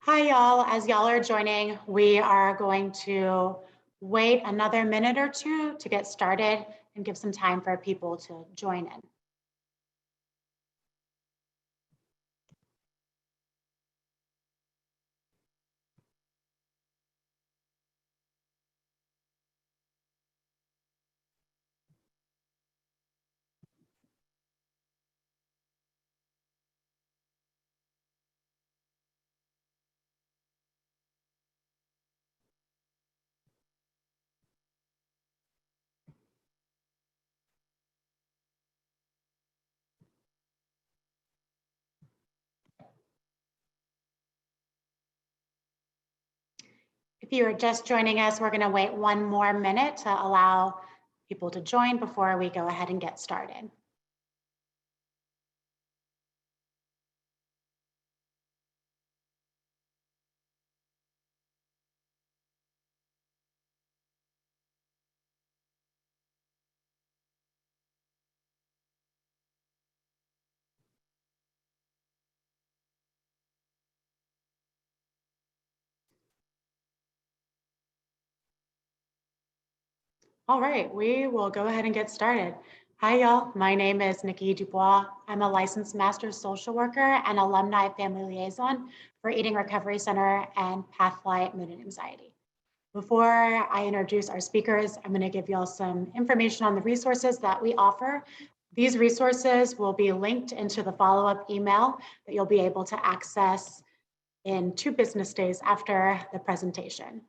Hi, y'all. As y'all are joining, we are going to wait another minute or two to get started and give some time for people to join in. If you are just joining us, we're going to wait one more minute to allow people to join before we go ahead and get started. All right, we will go ahead and get started. Hi, y'all. My name is Niki DuBois. I'm a licensed master social worker and alumni family liaison for Eating Recovery Center and Pathlight Mood and Anxiety. Before I introduce our speakers, I'm going to give y'all some information on the resources that we offer. These resources will be linked into the follow-up email that you'll be able to access in 2 business days after the presentation.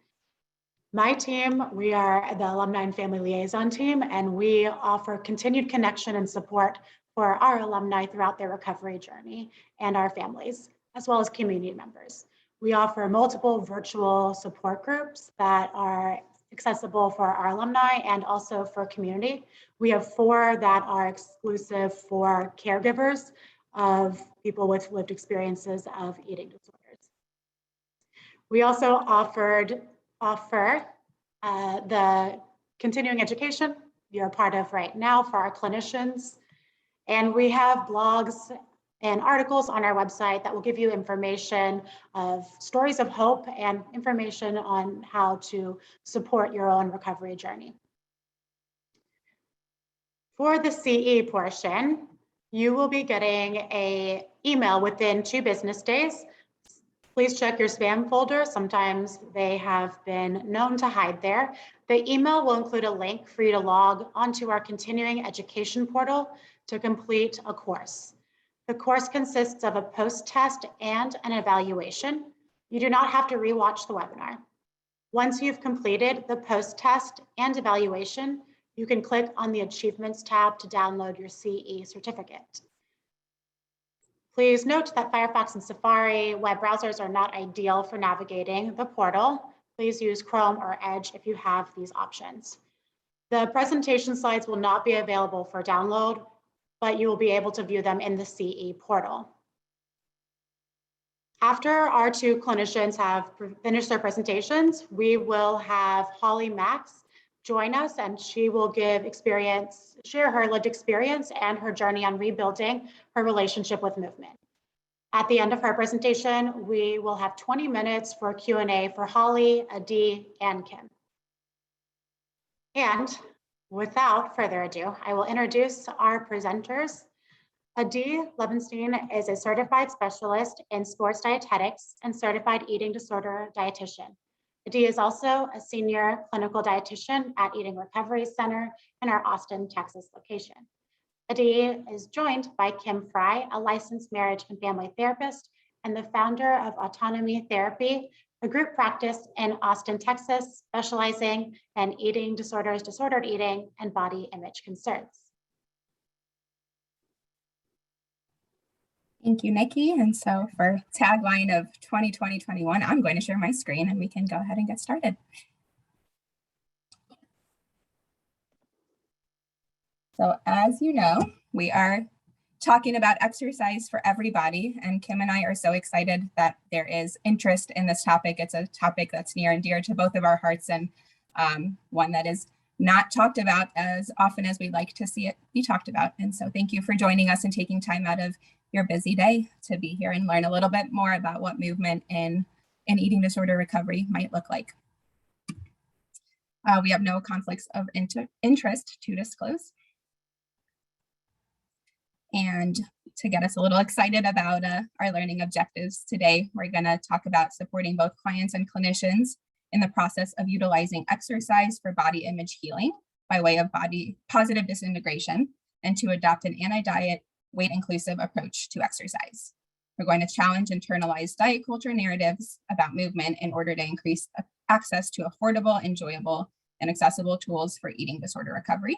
My team, we are the Alumni and Family Liaison team, and we offer continued connection and support for our alumni throughout their recovery journey and our families, as well as community members. We offer multiple virtual support groups that are accessible for our alumni and also for community. We have 4 that are exclusive for caregivers of people with lived experiences of eating disorders. We also offer the continuing education you're a part of right now for our clinicians. And we have blogs and articles on our website that will give you information of stories of hope and information on how to support your own recovery journey. For the CE portion, you will be getting an email within 2 business days. Please check your spam folder. Sometimes they have been known to hide there. The email will include a link for you to log onto our continuing education portal to complete a course. The course consists of a post-test and an evaluation. You do not have to rewatch the webinar. Once you've completed the post-test and evaluation, you can click on the Achievements tab to download your CE certificate. Please note that Firefox and Safari web browsers are not ideal for navigating the portal. Please use Chrome or Edge if you have these options. The presentation slides will not be available for download, but you will be able to view them in the CE portal. After our 2 clinicians have finished their presentations, we will have Holly Max join us, and she will share her lived experience and her journey on rebuilding her relationship with movement. At the end of her presentation, we will have 20 minutes for Q&A for Holly, Adee, and Kim. And without further ado, I will introduce our presenters. Adee Levinstein is a certified specialist in sports dietetics and certified eating disorder dietitian. Adee is also a senior clinical dietitian at Eating Recovery Center in our Austin, Texas location. Adee is joined by Kim Fry, a licensed marriage and family therapist and the founder of Autonomy Therapy, a group practice in Austin, Texas, specializing in eating disorders, disordered eating, and body image concerns. Thank you, Nikki. And so for tagline of 2020-21, I'm going to share my screen and we can go ahead and get started. So as you know, we are talking about exercise for everybody. And Kim and I are so excited that there is interest in this topic. It's a topic that's near and dear to both of our hearts and one that is not talked about as often as we'd like to see it be talked about. And so thank you for joining us and taking time out of your busy day to be here and learn a little bit more about what movement in in eating disorder recovery might look like. We have no conflicts of interest to disclose. And to get us a little excited about our learning objectives today, we're going to talk about supporting both clients and clinicians in the process of utilizing exercise for body image healing by way of body positive disintegration, and to adopt an anti-diet, weight-inclusive approach to exercise. We're going to challenge internalized diet culture narratives about movement in order to increase access to affordable, enjoyable, and accessible tools for eating disorder recovery,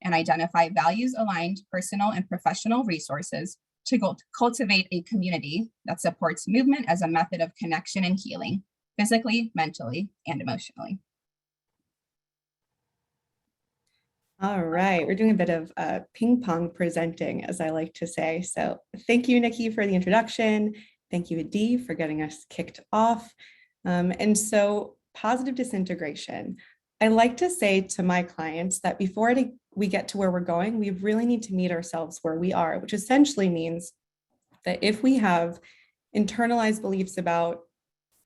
and identify values-aligned personal and professional resources to cultivate a community that supports movement as a method of connection and healing, physically, mentally, and emotionally. All right, we're doing a bit of ping pong presenting, as I like to say. So thank you, Niki, for the introduction. Thank you, Adee, for getting us kicked off. And so positive disintegration. I like to say to my clients that before we get to where we're going, we really need to meet ourselves where we are, which essentially means that if we have internalized beliefs about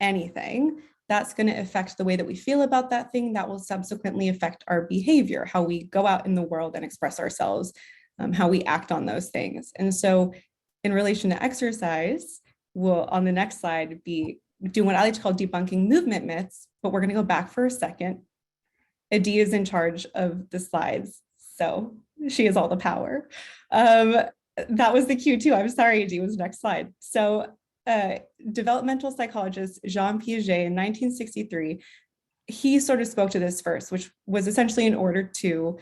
anything, that's going to affect the way that we feel about that thing. That will subsequently affect our behavior, how we go out in the world and express ourselves, how we act on those things. And so in relation to exercise, we'll on the next slide be doing what I like to call debunking movement myths, but we're going to go back for a second. Adee is in charge of the slides, so she has all the power. That was the cue too. I'm sorry, Adee, was the next slide. So developmental psychologist Jean Piaget in 1963, he sort of spoke to this first, which was essentially in order to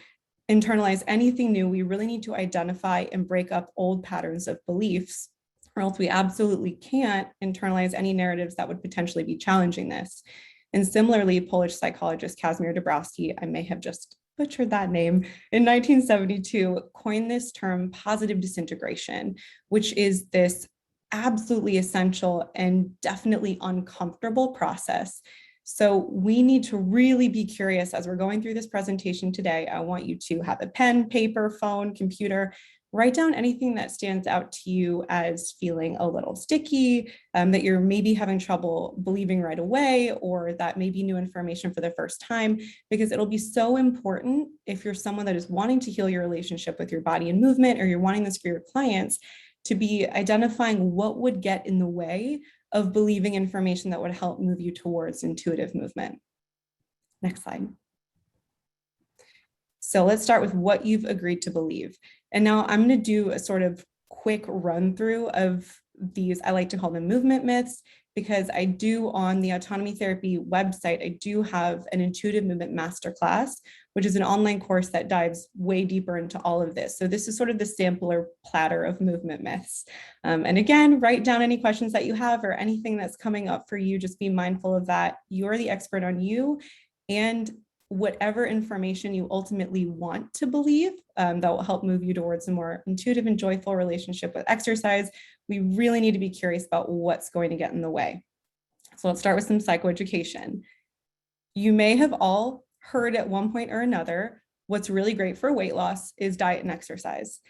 internalize anything new, we really need to identify and break up old patterns of beliefs, or else we absolutely can't internalize any narratives that would potentially be challenging this. And similarly, Polish psychologist Kazimierz Dabrowski, I may have just butchered that name, in 1972 coined this term positive disintegration, which is this absolutely essential and definitely uncomfortable process. So we need to really be curious as we're going through this presentation today. I want you to have a pen, paper, phone, computer, write down anything that stands out to you as feeling a little sticky, that you're maybe having trouble believing right away, or that may be new information for the first time, because it'll be so important if you're someone that is wanting to heal your relationship with your body and movement, or you're wanting this for your clients, to be identifying what would get in the way of believing information that would help move you towards intuitive movement. Next slide. So let's start with what you've agreed to believe. And now I'm going to do a sort of quick run through of these, I like to call them movement myths, because I do on the Autonomy Therapy website, I do have an intuitive movement masterclass, which is an online course that dives way deeper into all of this. So this is sort of the sampler platter of movement myths. And again, write down any questions that you have or anything that's coming up for you. Just be mindful of that. You're the expert on you, and whatever information you ultimately want to believe that will help move you towards a more intuitive and joyful relationship with exercise, we really need to be curious about what's going to get in the way. So let's start with some psychoeducation. You may have all heard at one point or another, what's really great for weight loss is diet and exercise.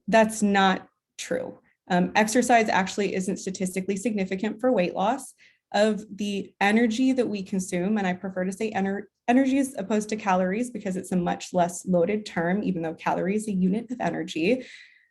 That's not true. Exercise actually isn't statistically significant for weight loss. Of the energy that we consume, and I prefer to say energy as opposed to calories because it's a much less loaded term, even though calorie is a unit of energy.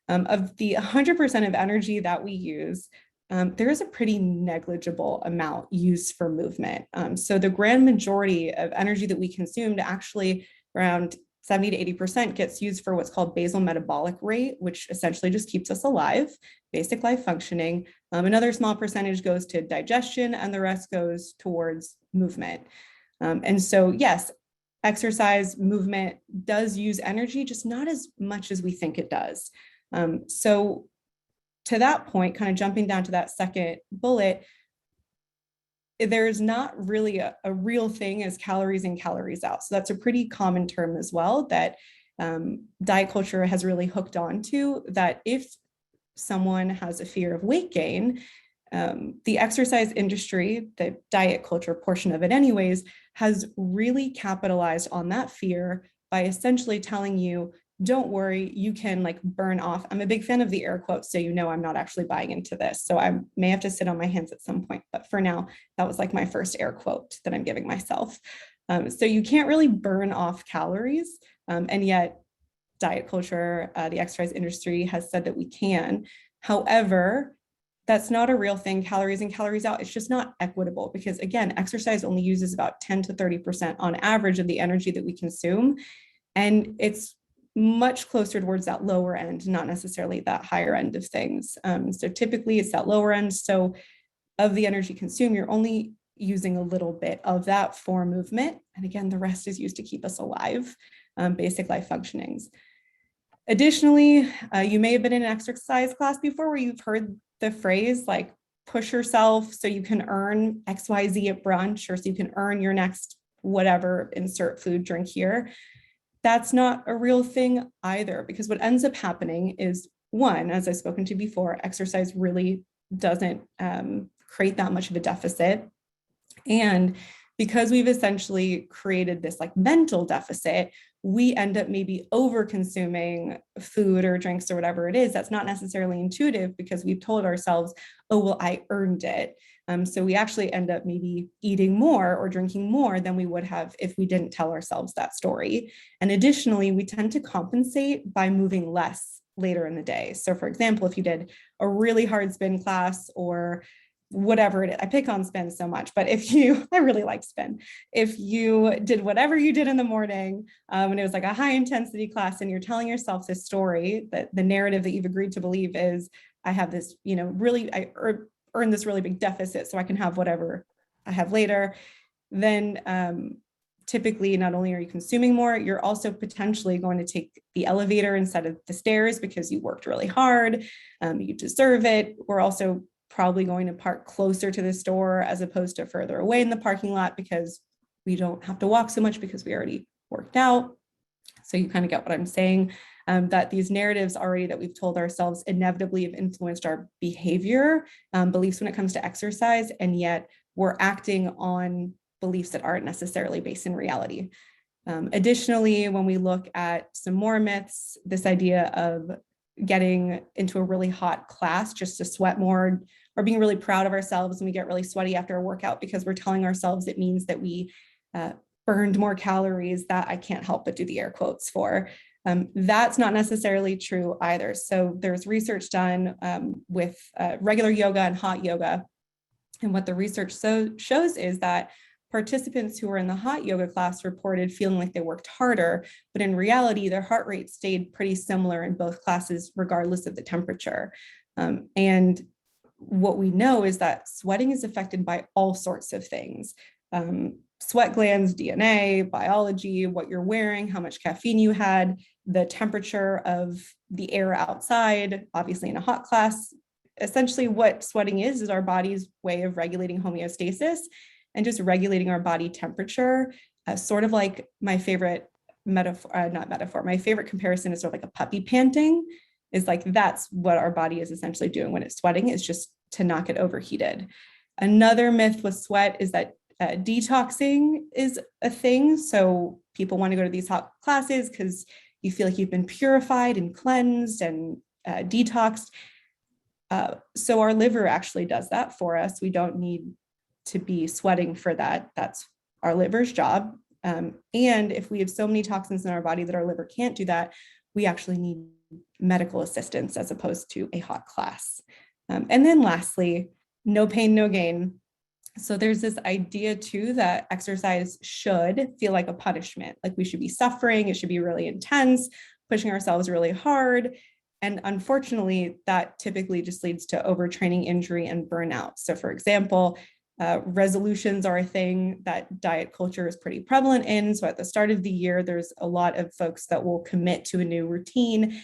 Of the 100% of energy that we use, there is a pretty negligible amount used for movement. So the grand majority of energy that we consumed, actually around 70 to 80% gets used for what's called basal metabolic rate, which essentially just keeps us alive, basic life functioning. Another small percentage goes to digestion, and the rest goes towards movement. And so, yes, exercise movement does use energy, just not as much as we think it does. So to that point, kind of jumping down to that second bullet, there's not really a real thing as calories in, calories out. So that's a pretty common term as well that diet culture has really hooked on to, that if someone has a fear of weight gain, the exercise industry, the diet culture portion of it anyways, has really capitalized on that fear by essentially telling you don't worry, you can like burn off. I'm a big fan of the air quotes, so you know I'm not actually buying into this. So I may have to sit on my hands at some point, but for now, that was like my first air quote that I'm giving myself. So you can't really burn off calories, and yet diet culture, the exercise industry has said that we can. However, that's not a real thing, calories in, calories out. It's just not equitable because again, exercise only uses about 10 to 30% on average of the energy that we consume. And it's much closer towards that lower end, not necessarily that higher end of things. So typically it's that lower end. So of the energy consumed, you're only using a little bit of that for movement. And again, the rest is used to keep us alive, basic life functionings. Additionally, you may have been in an exercise class before where you've heard the phrase like push yourself so you can earn XYZ at brunch, or so you can earn your next whatever, insert food, drink here. That's not a real thing either, because what ends up happening is, one, as I've spoken to before, exercise really doesn't create that much of a deficit. And because we've essentially created this like mental deficit, we end up maybe over consuming food or drinks or whatever it is. That's not necessarily intuitive because we've told ourselves, oh, well, I earned it. So we actually end up maybe eating more or drinking more than we would have if we didn't tell ourselves that story. And additionally, we tend to compensate by moving less later in the day. So for example, if you did a really hard spin class or whatever it is, I pick on spin so much, but if you, I really like spin. If you did whatever you did in the morning, and it was like a high intensity class and you're telling yourself this story, that the narrative that you've agreed to believe is, I have this, really, I earn this really big deficit so I can have whatever I have later, then typically not only are you consuming more, you're also potentially going to take the elevator instead of the stairs because you worked really hard, you deserve it. We're also probably going to park closer to the store as opposed to further away in the parking lot because we don't have to walk so much because we already worked out. So you kind of get what I'm saying. That these narratives already that we've told ourselves inevitably have influenced our behavior, beliefs when it comes to exercise, and yet we're acting on beliefs that aren't necessarily based in reality. Additionally, when we look at some more myths, this idea of getting into a really hot class just to sweat more, or being really proud of ourselves and we get really sweaty after a workout because we're telling ourselves it means that we burned more calories, that I can't help but do the air quotes for. That's not necessarily true either. So there's research done with regular yoga and hot yoga. And what the research shows is that participants who were in the hot yoga class reported feeling like they worked harder, but in reality, their heart rate stayed pretty similar in both classes, regardless of the temperature. And what we know is that sweating is affected by all sorts of things. Sweat glands, DNA, biology, what you're wearing, how much caffeine you had, the temperature of the air outside, obviously in a hot class. Essentially what sweating is our body's way of regulating homeostasis and just regulating our body temperature. Sort of like my favorite my favorite comparison is sort of like a puppy panting, is like that's what our body is essentially doing when it's sweating, is just to not get overheated. Another myth with sweat is that detoxing is a thing. So people want to go to these hot classes because you feel like you've been purified and cleansed and detoxed. So our liver actually does that for us. We don't need to be sweating for that. That's our liver's job. And if we have so many toxins in our body that our liver can't do that, we actually need medical assistance as opposed to a hot class. And then lastly, no pain, no gain. So there's this idea too that exercise should feel like a punishment, like we should be suffering, it should be really intense, pushing ourselves really hard. And unfortunately, that typically just leads to overtraining, injury, and burnout. So for example, resolutions are a thing that diet culture is pretty prevalent in. So at the start of the year, there's a lot of folks that will commit to a new routine.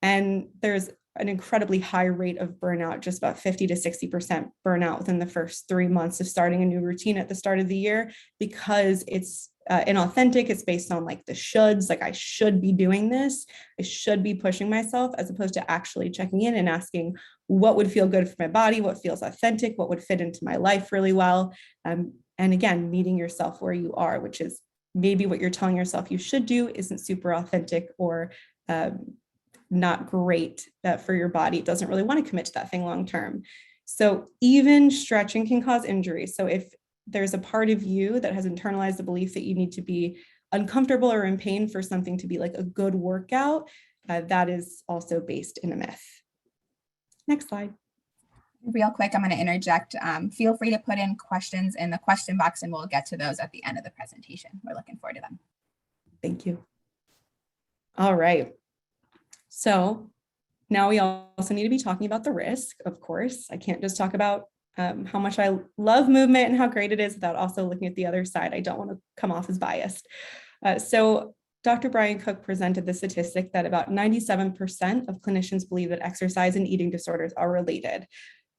And there's an incredibly high rate of burnout, just about 50 to 60% burnout within the first 3 months of starting a new routine at the start of the year, because it's inauthentic. It's based on like the shoulds, like I should be doing this, I should be pushing myself, as opposed to actually checking in and asking what would feel good for my body, what feels authentic, what would fit into my life really well. And again, meeting yourself where you are, which is maybe what you're telling yourself you should do isn't super authentic or not great for your body. It doesn't really want to commit to that thing long term. So even stretching can cause injury. So if there's a part of you that has internalized the belief that you need to be uncomfortable or in pain for something to be like a good workout, that is also based in a myth. Next slide. Real quick, I'm going to interject. Feel free to put in questions in the question box and we'll get to those at the end of the presentation. We're looking forward to them. Thank you. All right. So now we also need to be talking about the risk, of course. I can't just talk about how much I love movement and how great it is without also looking at the other side. I don't want to come off as biased. So Dr. Brian Cook presented the statistic that about 97% of clinicians believe that exercise and eating disorders are related.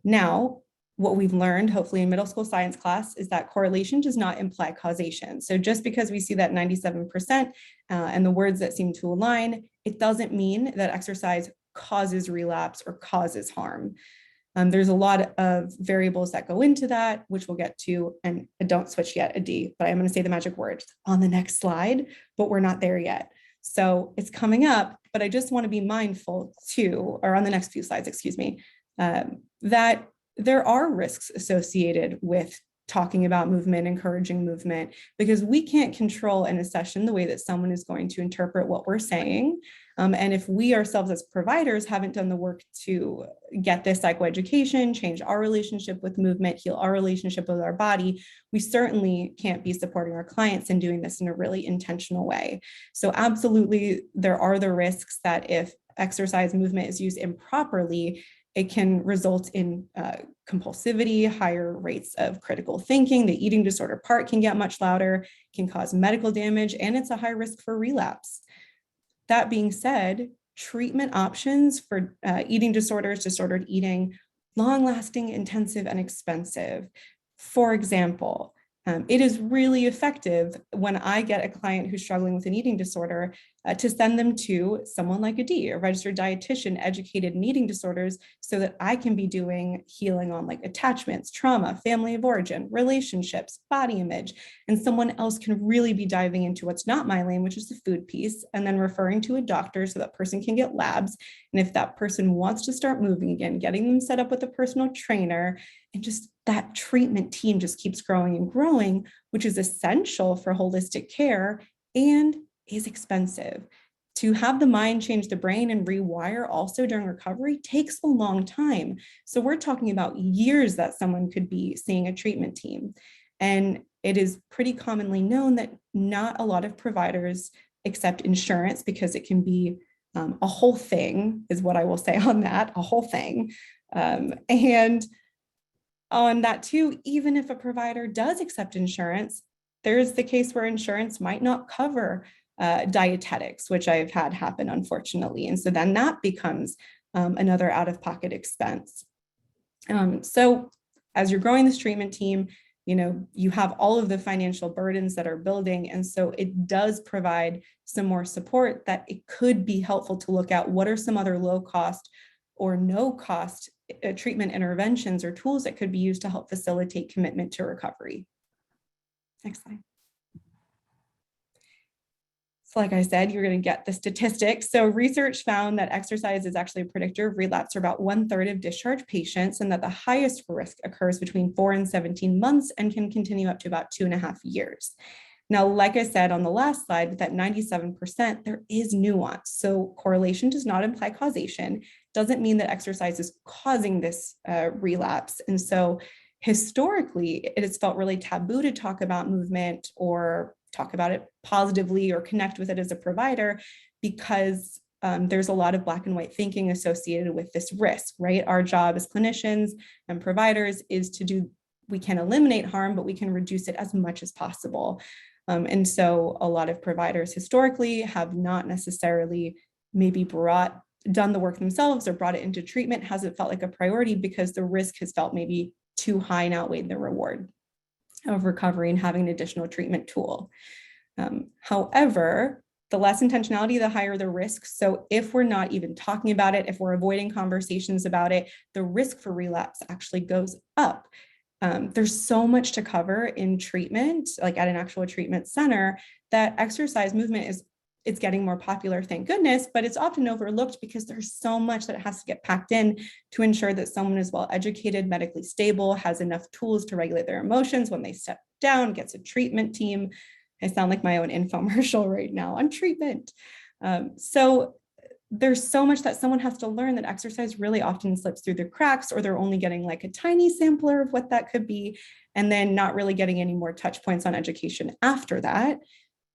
Now, what we've learned, hopefully in middle school science class, is that correlation does not imply causation. So just because we see that 97% and the words that seem to align, it doesn't mean that exercise causes relapse or causes harm. There's a lot of variables that go into that, which we'll get to, and don't switch yet, Adee, but I'm going to say the magic words on the next slide, but we're not there yet. So it's coming up, but I just want to be mindful too, or on the next few slides, excuse me, that there are risks associated with talking about movement, encouraging movement, because we can't control in a session the way that someone is going to interpret what we're saying. And if we ourselves as providers haven't done the work to get this psychoeducation, change our relationship with movement, heal our relationship with our body, we certainly can't be supporting our clients in doing this in a really intentional way. So absolutely, there are the risks that if exercise movement is used improperly, it can result in compulsivity, higher rates of critical thinking. The eating disorder part can get much louder, can cause medical damage, and it's a high risk for relapse. That being said, treatment options for eating disorders, disordered eating, long-lasting, intensive, and expensive. For example, it is really effective when I get a client who's struggling with an eating disorder to send them to someone like Adee, a registered dietitian educated in eating disorders, so that I can be doing healing on like attachments, trauma, family of origin, relationships, body image, and someone else can really be diving into what's not my lane, which is the food piece, and then referring to a doctor so that person can get labs. And if that person wants to start moving again, getting them set up with a personal trainer, and just that treatment team just keeps growing and growing, which is essential for holistic care and is expensive. To have the mind change the brain and rewire also during recovery takes a long time. So we're talking about years that someone could be seeing a treatment team. And it is pretty commonly known that not a lot of providers accept insurance because it can be a whole thing, is what I will say on that, a whole thing. And on that too, even if a provider does accept insurance, there's the case where insurance might not cover dietetics, which I've had happen, unfortunately. And so then that becomes another out-of-pocket expense. So as you're growing this treatment team, you have all of the financial burdens that are building. And so it does provide some more support that it could be helpful to look at what are some other low cost or no cost treatment interventions or tools that could be used to help facilitate commitment to recovery. Next slide. So like I said, you're going to get the statistics. So research found that exercise is actually a predictor of relapse for about 1/3 of discharged patients, and that the highest risk occurs between 4 and 17 months and can continue up to about 2.5 years. Now, like I said on the last slide, with that 97%, there is nuance. So correlation does not imply causation, doesn't mean that exercise is causing this relapse. And so historically, it has felt really taboo to talk about movement or talk about it positively or connect with it as a provider, because there's a lot of black and white thinking associated with this risk, right? Our job as clinicians and providers is to do, we can eliminate harm, but we can reduce it as much as possible. And so a lot of providers historically have not necessarily maybe done the work themselves or brought it into treatment, hasn't felt like a priority because the risk has felt maybe too high and outweighed the reward of recovery and having an additional treatment tool. However, the less intentionality, the higher the risk. So if we're not even talking about it, if we're avoiding conversations about it, the risk for relapse actually goes up. There's so much to cover in treatment, like at an actual treatment center, that exercise movement is it's getting more popular, thank goodness, but it's often overlooked because there's so much that has to get packed in to ensure that someone is well educated, medically stable, has enough tools to regulate their emotions when they step down, gets a treatment team. I sound like my own infomercial right now on treatment. So there's so much that someone has to learn that exercise really often slips through the cracks, or they're only getting like a tiny sampler of what that could be, and then not really getting any more touch points on education after that.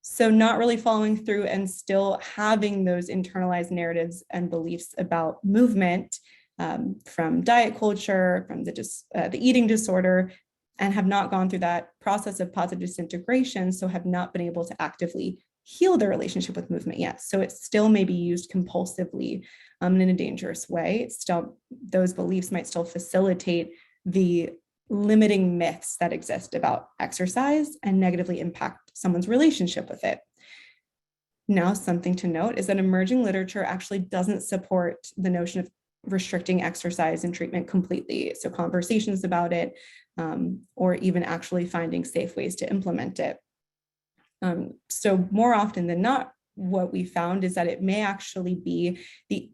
So not really following through and still having those internalized narratives and beliefs about movement from diet culture, from the eating disorder, and have not gone through that process of positive disintegration, so have not been able to actively heal their relationship with movement yet. So it still may be used compulsively in a dangerous way. It's still, those beliefs might still facilitate the limiting myths that exist about exercise and negatively impact someone's relationship with it. Now, something to note is that emerging literature actually doesn't support the notion of restricting exercise and treatment completely. So conversations about it, or even actually finding safe ways to implement it. So more often than not, what we found is that it may actually be the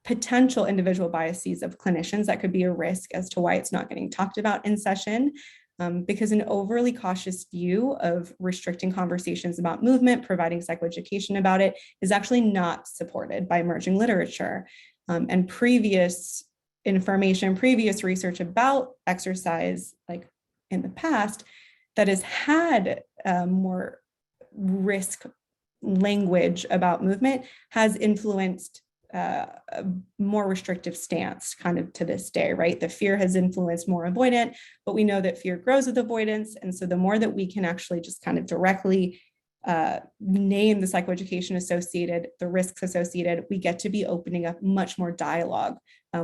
potential individual biases of clinicians that could be a risk as to why it's not getting talked about in session, because an overly cautious view of restricting conversations about movement, providing psychoeducation about it, is actually not supported by emerging literature. And previous information, previous research about exercise, like in the past, that has had more risk language about movement has influenced a more restrictive stance kind of to this day, right? The fear has influenced more avoidant, but we know that fear grows with avoidance. And so the more that we can actually just kind of directly name the psychoeducation associated, the risks associated, we get to be opening up much more dialogue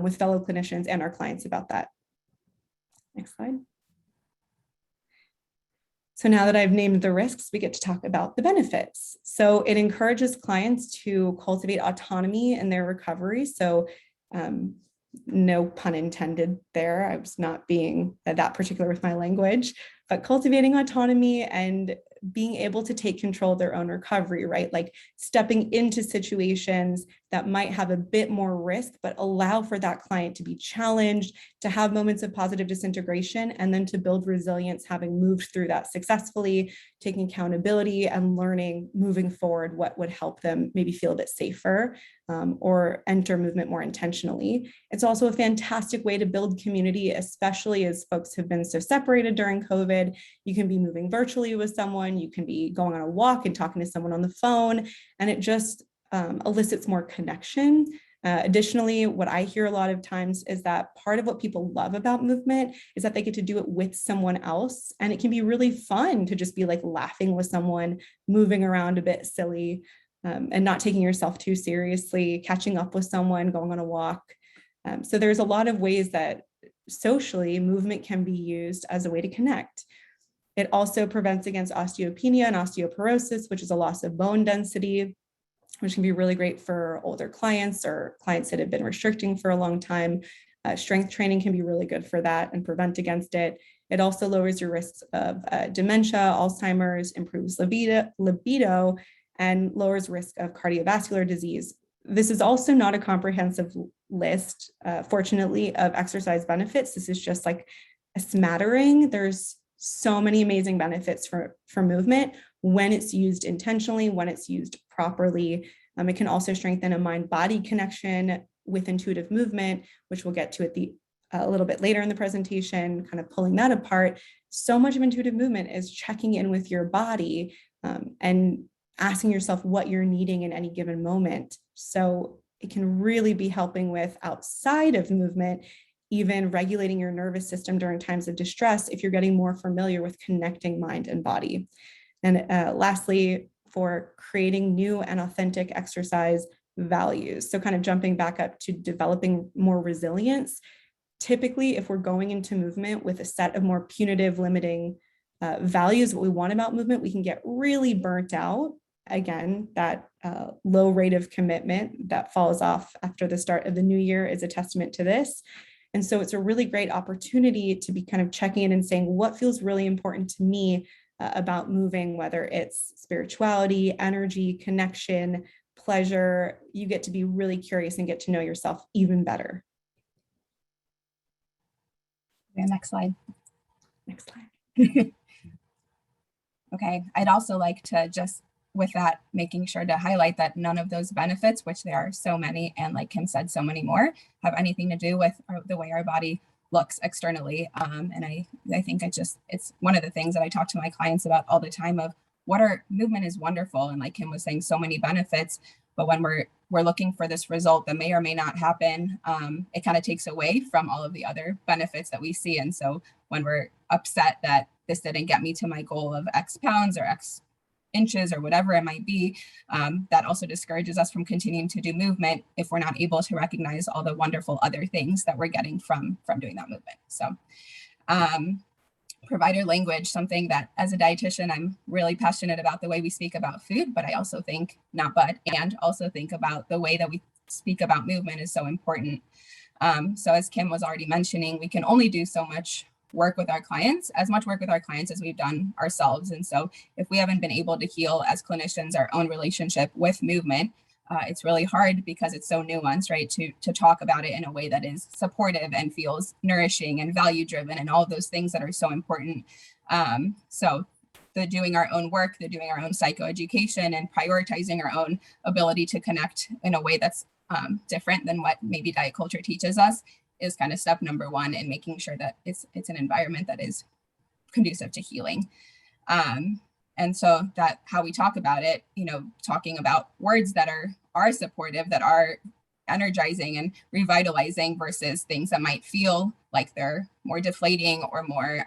with fellow clinicians and our clients about that. Next slide. So now that I've named the risks, we get to talk about the benefits. So it encourages clients to cultivate autonomy in their recovery. So no pun intended there. I was not being that particular with my language, but cultivating autonomy and being able to take control of their own recovery, right? Like stepping into situations that might have a bit more risk, but allow for that client to be challenged, to have moments of positive disintegration, and then to build resilience, having moved through that successfully, taking accountability and learning moving forward what would help them maybe feel a bit safer or enter movement more intentionally. It's also a fantastic way to build community, especially as folks have been so separated during COVID. You can be moving virtually with someone, you can be going on a walk and talking to someone on the phone, and it just elicits more connection. Additionally, what I hear a lot of times is that part of what people love about movement is that they get to do it with someone else. And it can be really fun to just be like laughing with someone, moving around a bit silly, and not taking yourself too seriously, catching up with someone, going on a walk. So there's a lot of ways that socially movement can be used as a way to connect. It also prevents against osteopenia and osteoporosis, which is a loss of bone density, which can be really great for older clients or clients that have been restricting for a long time. Strength training can be really good for that and prevent against it. It also lowers your risks of dementia, Alzheimer's, improves libido, and lowers risk of cardiovascular disease. This is also not a comprehensive list, fortunately, of exercise benefits. This is just like a smattering. There's so many amazing benefits for movement when it's used intentionally, when it's used properly. It can also strengthen a mind-body connection with intuitive movement, which we'll get to a little bit later in the presentation, kind of pulling that apart. So much of intuitive movement is checking in with your body and asking yourself what you're needing in any given moment. So it can really be helping with outside of movement, even regulating your nervous system during times of distress if you're getting more familiar with connecting mind and body. And lastly, for creating new and authentic exercise values. So kind of jumping back up to developing more resilience. Typically, if we're going into movement with a set of more punitive, limiting values, what we want about movement, we can get really burnt out. Again, that low rate of commitment that falls off after the start of the new year is a testament to this. And so it's a really great opportunity to be kind of checking in and saying, what feels really important to me about moving, whether it's spirituality, energy, connection, pleasure. You get to be really curious and get to know yourself even better. Yeah, next slide. Next slide. Okay, I'd also like to just, with that, making sure to highlight that none of those benefits, which there are so many, and like Kim said, so many more, have anything to do with the way our body looks externally. And I think it's one of the things that I talk to my clients about all the time of movement is wonderful. And like Kim was saying, so many benefits, but when we're looking for this result that may or may not happen, it kind of takes away from all of the other benefits that we see. And so when we're upset that this didn't get me to my goal of X pounds or X inches or whatever it might be, that also discourages us from continuing to do movement if we're not able to recognize all the wonderful other things that we're getting from doing that movement. So provider language, something that as a dietitian, I'm really passionate about the way we speak about food, but I also think and also think about the way that we speak about movement is so important. So as Kim was already mentioning, we can only do so much work with our clients, as much work with our clients as we've done ourselves. And so if we haven't been able to heal as clinicians our own relationship with movement, it's really hard because it's so nuanced, right? To talk about it in a way that is supportive and feels nourishing and value driven and all of those things that are so important. So the doing our own work, the doing our own psychoeducation and prioritizing our own ability to connect in a way that's different than what maybe diet culture teaches us is kind of step number one in making sure that it's an environment that is conducive to healing. And so that how we talk about it, talking about words that are supportive, that are energizing and revitalizing versus things that might feel like they're more deflating or more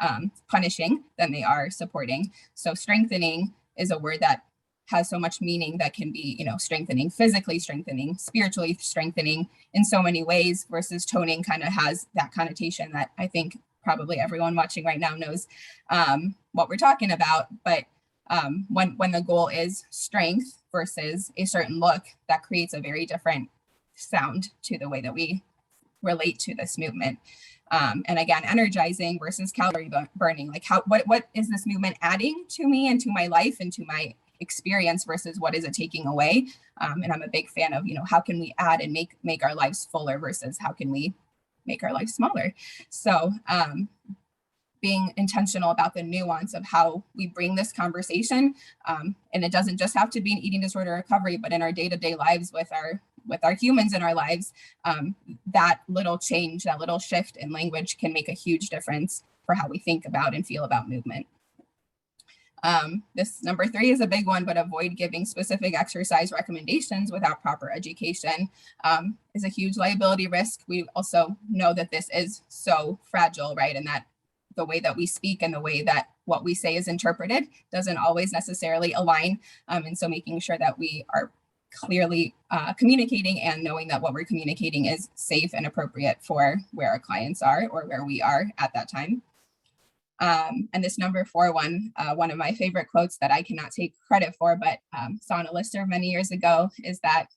punishing than they are supporting. So strengthening is a word that has so much meaning that can be, strengthening physically, strengthening spiritually, strengthening in so many ways, versus toning kind of has that connotation that I think probably everyone watching right now knows what we're talking about. But when the goal is strength versus a certain look, that creates a very different sound to the way that we relate to this movement. And again, energizing versus calorie burning, like what is this movement adding to me and to my life and to my experience versus what is it taking away? And I'm a big fan of, how can we add and make our lives fuller versus how can we make our lives smaller? So being intentional about the nuance of how we bring this conversation. And it doesn't just have to be an eating disorder recovery, but in our day-to-day lives with our humans in our lives, that little change, that little shift in language can make a huge difference for how we think about and feel about movement. This number 3 is a big one, but avoid giving specific exercise recommendations without proper education is a huge liability risk. We also know that this is so fragile, right? And that the way that we speak and the way that what we say is interpreted doesn't always necessarily align. And so making sure that we are clearly communicating and knowing that what we're communicating is safe and appropriate for where our clients are or where we are at that time. And this number 4 one of my favorite quotes that I cannot take credit for, but saw on a listserv many years ago, is that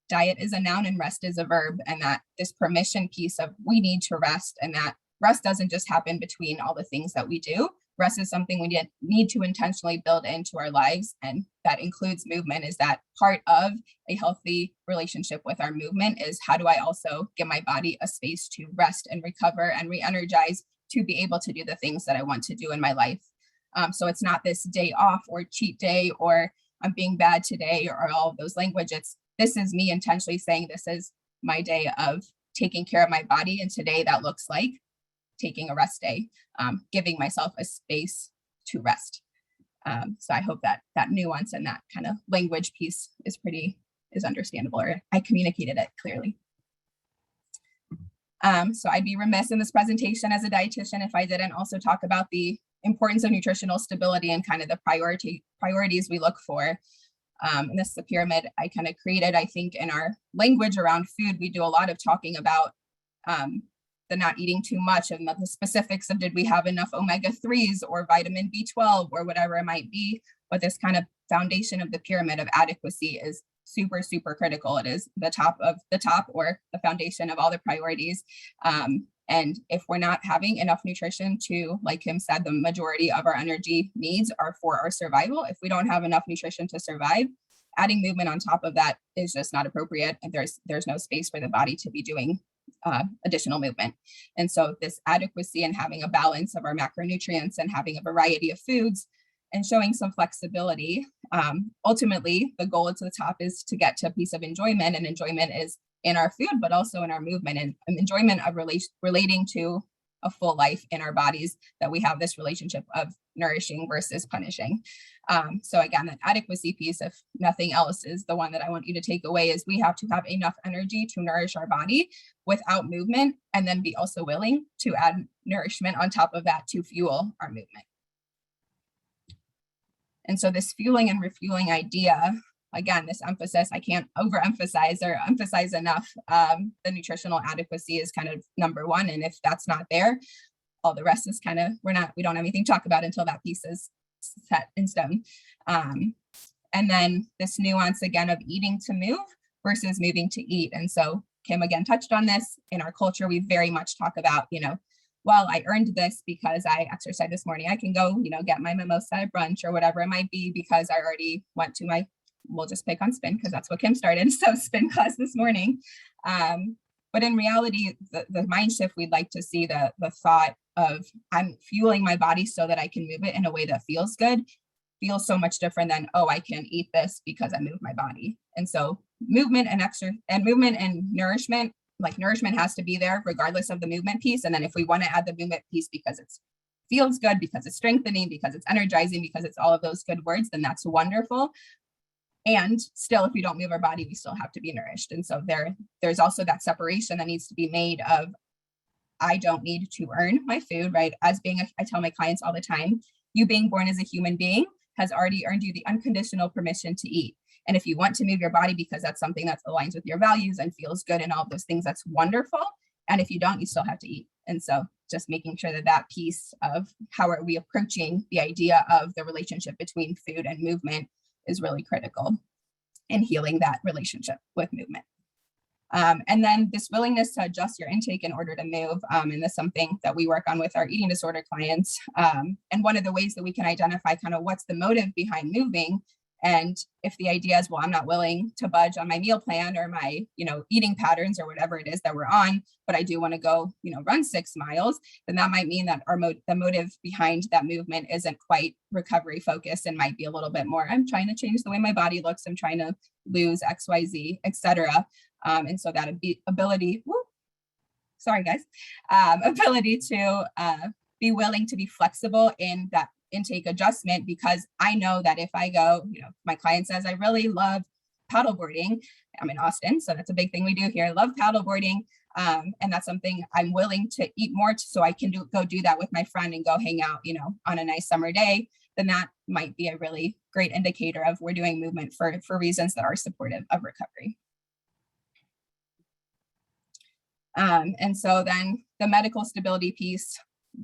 diet is a noun and rest is a verb, and that this permission piece of we need to rest, and that rest doesn't just happen between all the things that we do. Rest is something we need to intentionally build into our lives, and that includes movement. Is that part of a healthy relationship with our movement is how do I also give my body a space to rest and recover and re-energize to be able to do the things that I want to do in my life. So it's not this day off or cheat day or I'm being bad today or all of those language. This is me intentionally saying this is my day of taking care of my body. And today that looks like taking a rest day, giving myself a space to rest. So I hope that nuance and that kind of language piece is understandable, or I communicated it clearly. So I'd be remiss in this presentation as a dietitian if I didn't also talk about the importance of nutritional stability and kind of the priorities we look for. And this is a pyramid I kind of created. I think in our language around food, we do a lot of talking about the not eating too much and the specifics of did we have enough omega-3s or vitamin B12 or whatever it might be. But this kind of foundation of the pyramid of adequacy is super, super critical. It is the top of the top or the foundation of all the priorities. And if we're not having enough nutrition to, like Kim said, the majority of our energy needs are for our survival. If we don't have enough nutrition to survive, adding movement on top of that is just not appropriate. And there's no space for the body to be doing additional movement. And so this adequacy and having a balance of our macronutrients and having a variety of foods and showing some flexibility. Ultimately, the goal at the top is to get to a piece of enjoyment, and enjoyment is in our food, but also in our movement, and enjoyment of relating to a full life in our bodies, that we have this relationship of nourishing versus punishing. So again, that adequacy piece, if nothing else, is the one that I want you to take away, is we have to have enough energy to nourish our body without movement, and then be also willing to add nourishment on top of that to fuel our movement. And so this fueling and refueling idea, again, this emphasis, I can't overemphasize or emphasize enough. The nutritional adequacy is kind of number one. And if that's not there, all the rest is kind of, we don't have anything to talk about until that piece is set in stone. And then this nuance again of eating to move versus moving to eat. And so Kim again touched on this. In our culture, we very much talk about, well, I earned this because I exercised this morning. I can go, get my mimosa at brunch or whatever it might be because I already went to my, we'll just pick on spin because that's what Kim started. So spin class this morning. But in reality, the mind shift, we'd like to see the thought of I'm fueling my body so that I can move it in a way that feels good, feels so much different than, oh, I can eat this because I moved my body. And so movement and nourishment, like nourishment has to be there regardless of the movement piece. And then if we want to add the movement piece because it feels good, because it's strengthening, because it's energizing, because it's all of those good words, then that's wonderful. And still, if we don't move our body, we still have to be nourished. And so there's also that separation that needs to be made of, I don't need to earn my food, right? As being, I tell my clients all the time, you being born as a human being has already earned you the unconditional permission to eat. And if you want to move your body because that's something that aligns with your values and feels good and all of those things, that's wonderful. And if you don't, you still have to eat. And so just making sure that piece of how are we approaching the idea of the relationship between food and movement is really critical in healing that relationship with movement. And then this willingness to adjust your intake in order to move, and that's something that we work on with our eating disorder clients. And one of the ways that we can identify kind of what's the motive behind moving. And if the idea is, well, I'm not willing to budge on my meal plan or my, eating patterns or whatever it is that we're on, but I do want to go, run 6 miles, then that might mean that the motive behind that movement isn't quite recovery focused and might be a little bit more, I'm trying to change the way my body looks. I'm trying to lose X, Y, Z, et cetera. And so that ability, ability to be willing to be flexible in that intake adjustment, because I know that if I go, my client says, I really love paddleboarding. I'm in Austin, so that's a big thing we do here. I love paddleboarding. And that's something I'm willing to eat more so I can go do that with my friend and go hang out, on a nice summer day. Then that might be a really great indicator of we're doing movement for reasons that are supportive of recovery. And so then the medical stability piece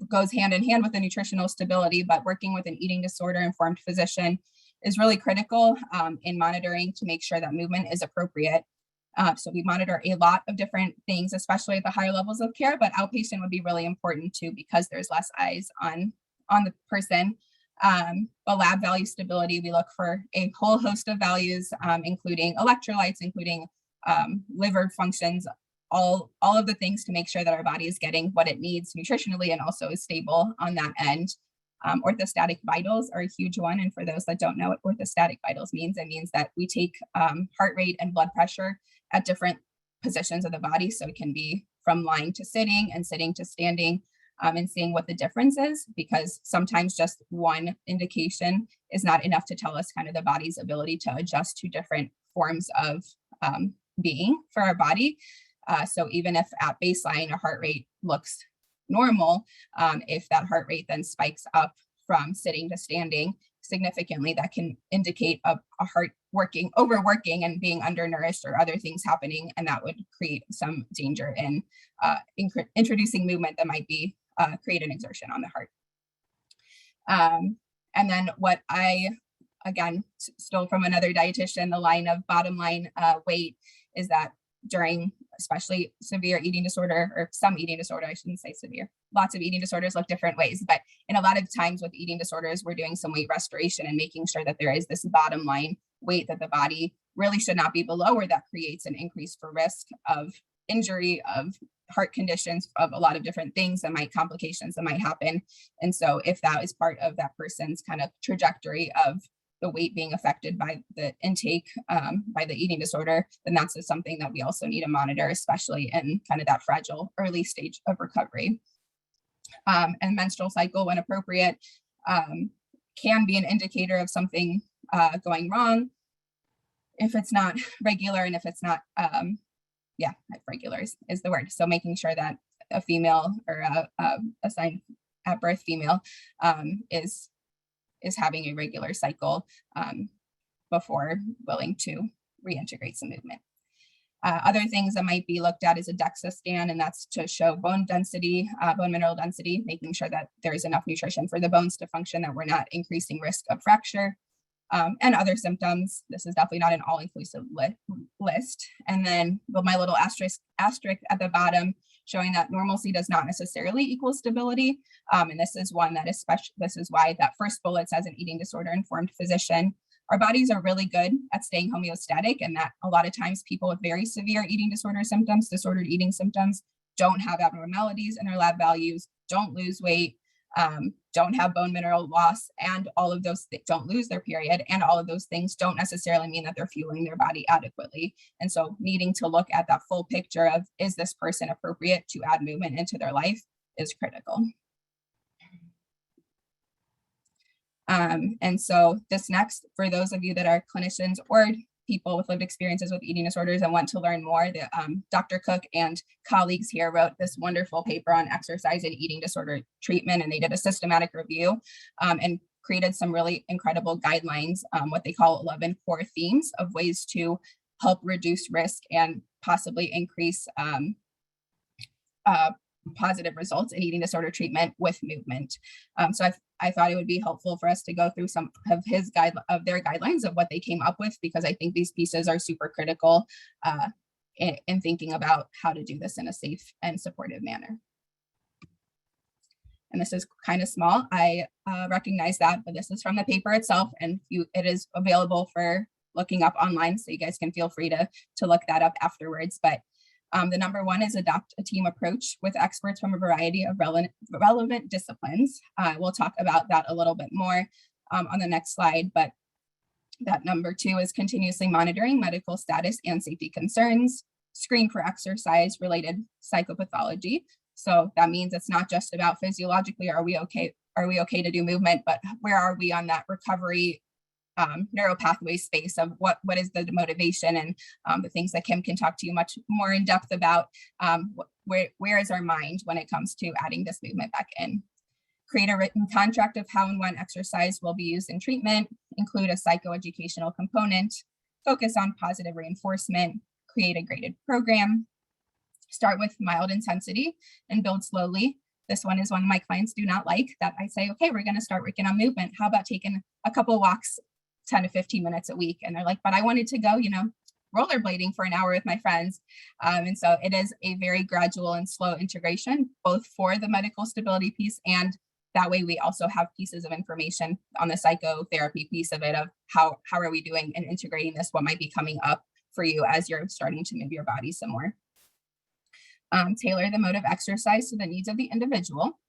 goes hand in hand with the nutritional stability, but working with an eating disorder informed physician is really critical in monitoring to make sure that movement is appropriate. So we monitor a lot of different things, especially at the higher levels of care, but outpatient would be really important too, because there's less eyes on the person. The lab value stability, we look for a whole host of values, including electrolytes, including liver functions, all of the things to make sure that our body is getting what it needs nutritionally and also is stable on that end. Orthostatic vitals are a huge one. And for those that don't know what orthostatic vitals means, it means that we take heart rate and blood pressure at different positions of the body. So it can be from lying to sitting and sitting to standing, and seeing what the difference is, because sometimes just one indication is not enough to tell us kind of the body's ability to adjust to different forms of being for our body. So even if at baseline, a heart rate looks normal, if that heart rate then spikes up from sitting to standing significantly, that can indicate a heart overworking and being undernourished or other things happening. And that would create some danger in introducing movement that might be create an exertion on the heart. And then what I, again, stole from another dietitian, the line of bottom line weight is that during especially severe eating disorder, or some eating disorder, I shouldn't say severe. Lots of eating disorders look different ways, but in a lot of times with eating disorders, we're doing some weight restoration and making sure that there is this bottom line weight that the body really should not be below, or that creates an increase for risk of injury, of heart conditions, of a lot of different things that might, complications that might happen. And so if that is part of that person's kind of trajectory of the weight being affected by the intake, by the eating disorder, then that's just something that we also need to monitor, especially in kind of that fragile early stage of recovery. And menstrual cycle, when appropriate, can be an indicator of something going wrong if it's not regular, and if it's not, regular is the word. So making sure that a female, or a assigned at birth female is having a regular cycle before willing to reintegrate some movement. Other things that might be looked at is a DEXA scan, and that's to show bone density, bone mineral density, making sure that there is enough nutrition for the bones to function, that we're not increasing risk of fracture, and other symptoms. This is definitely not an all-inclusive list. And then my little asterisk at the bottom, showing that normalcy does not necessarily equal stability. And this is one that this is why that first bullet says an eating disorder informed physician. Our bodies are really good at staying homeostatic, and that a lot of times people with very severe eating disorder symptoms, disordered eating symptoms, don't have abnormalities in their lab values, don't lose weight, don't have bone mineral loss, and all of those don't lose their period, and all of those things don't necessarily mean that they're fueling their body adequately. And so needing to look at that full picture of, is this person appropriate to add movement into their life, is critical. And so this next, for those of you that are clinicians or people with lived experiences with eating disorders and want to learn more, Dr. Cook and colleagues here wrote this wonderful paper on exercise and eating disorder treatment, and they did a systematic review and created some really incredible guidelines, what they call 11 core themes of ways to help reduce risk and possibly increase positive results in eating disorder treatment with movement. So I thought it would be helpful for us to go through some of their guidelines of what they came up with, because I think these pieces are super critical in thinking about how to do this in a safe and supportive manner. And this is kind of small, I recognize that, but this is from the paper itself, and it is available for looking up online, so you guys can feel free to look that up afterwards. But the number one is adopt a team approach with experts from a variety of relevant disciplines. We'll talk about that a little bit more on the next slide, but that number two is continuously monitoring medical status and safety concerns, screen for exercise related psychopathology. So that means it's not just about physiologically, are we okay to do movement, but where are we on that recovery neuropathway space of what is the motivation, and the things that Kim can talk to you much more in depth about. Where is our mind when it comes to adding this movement back in? Create a written contract of how and when exercise will be used in treatment, include a psychoeducational component, focus on positive reinforcement, create a graded program, start with mild intensity and build slowly. This one is one my clients do not like, that I say, okay, we're going to start working on movement. How about taking a couple walks 10 to 15 minutes a week? And they're like, but I wanted to go, rollerblading for an hour with my friends. And so it is a very gradual and slow integration, both for the medical stability piece, and that way we also have pieces of information on the psychotherapy piece of it, of how are we doing and integrating this, what might be coming up for you as you're starting to move your body some more. Tailor the mode of exercise to the needs of the individual.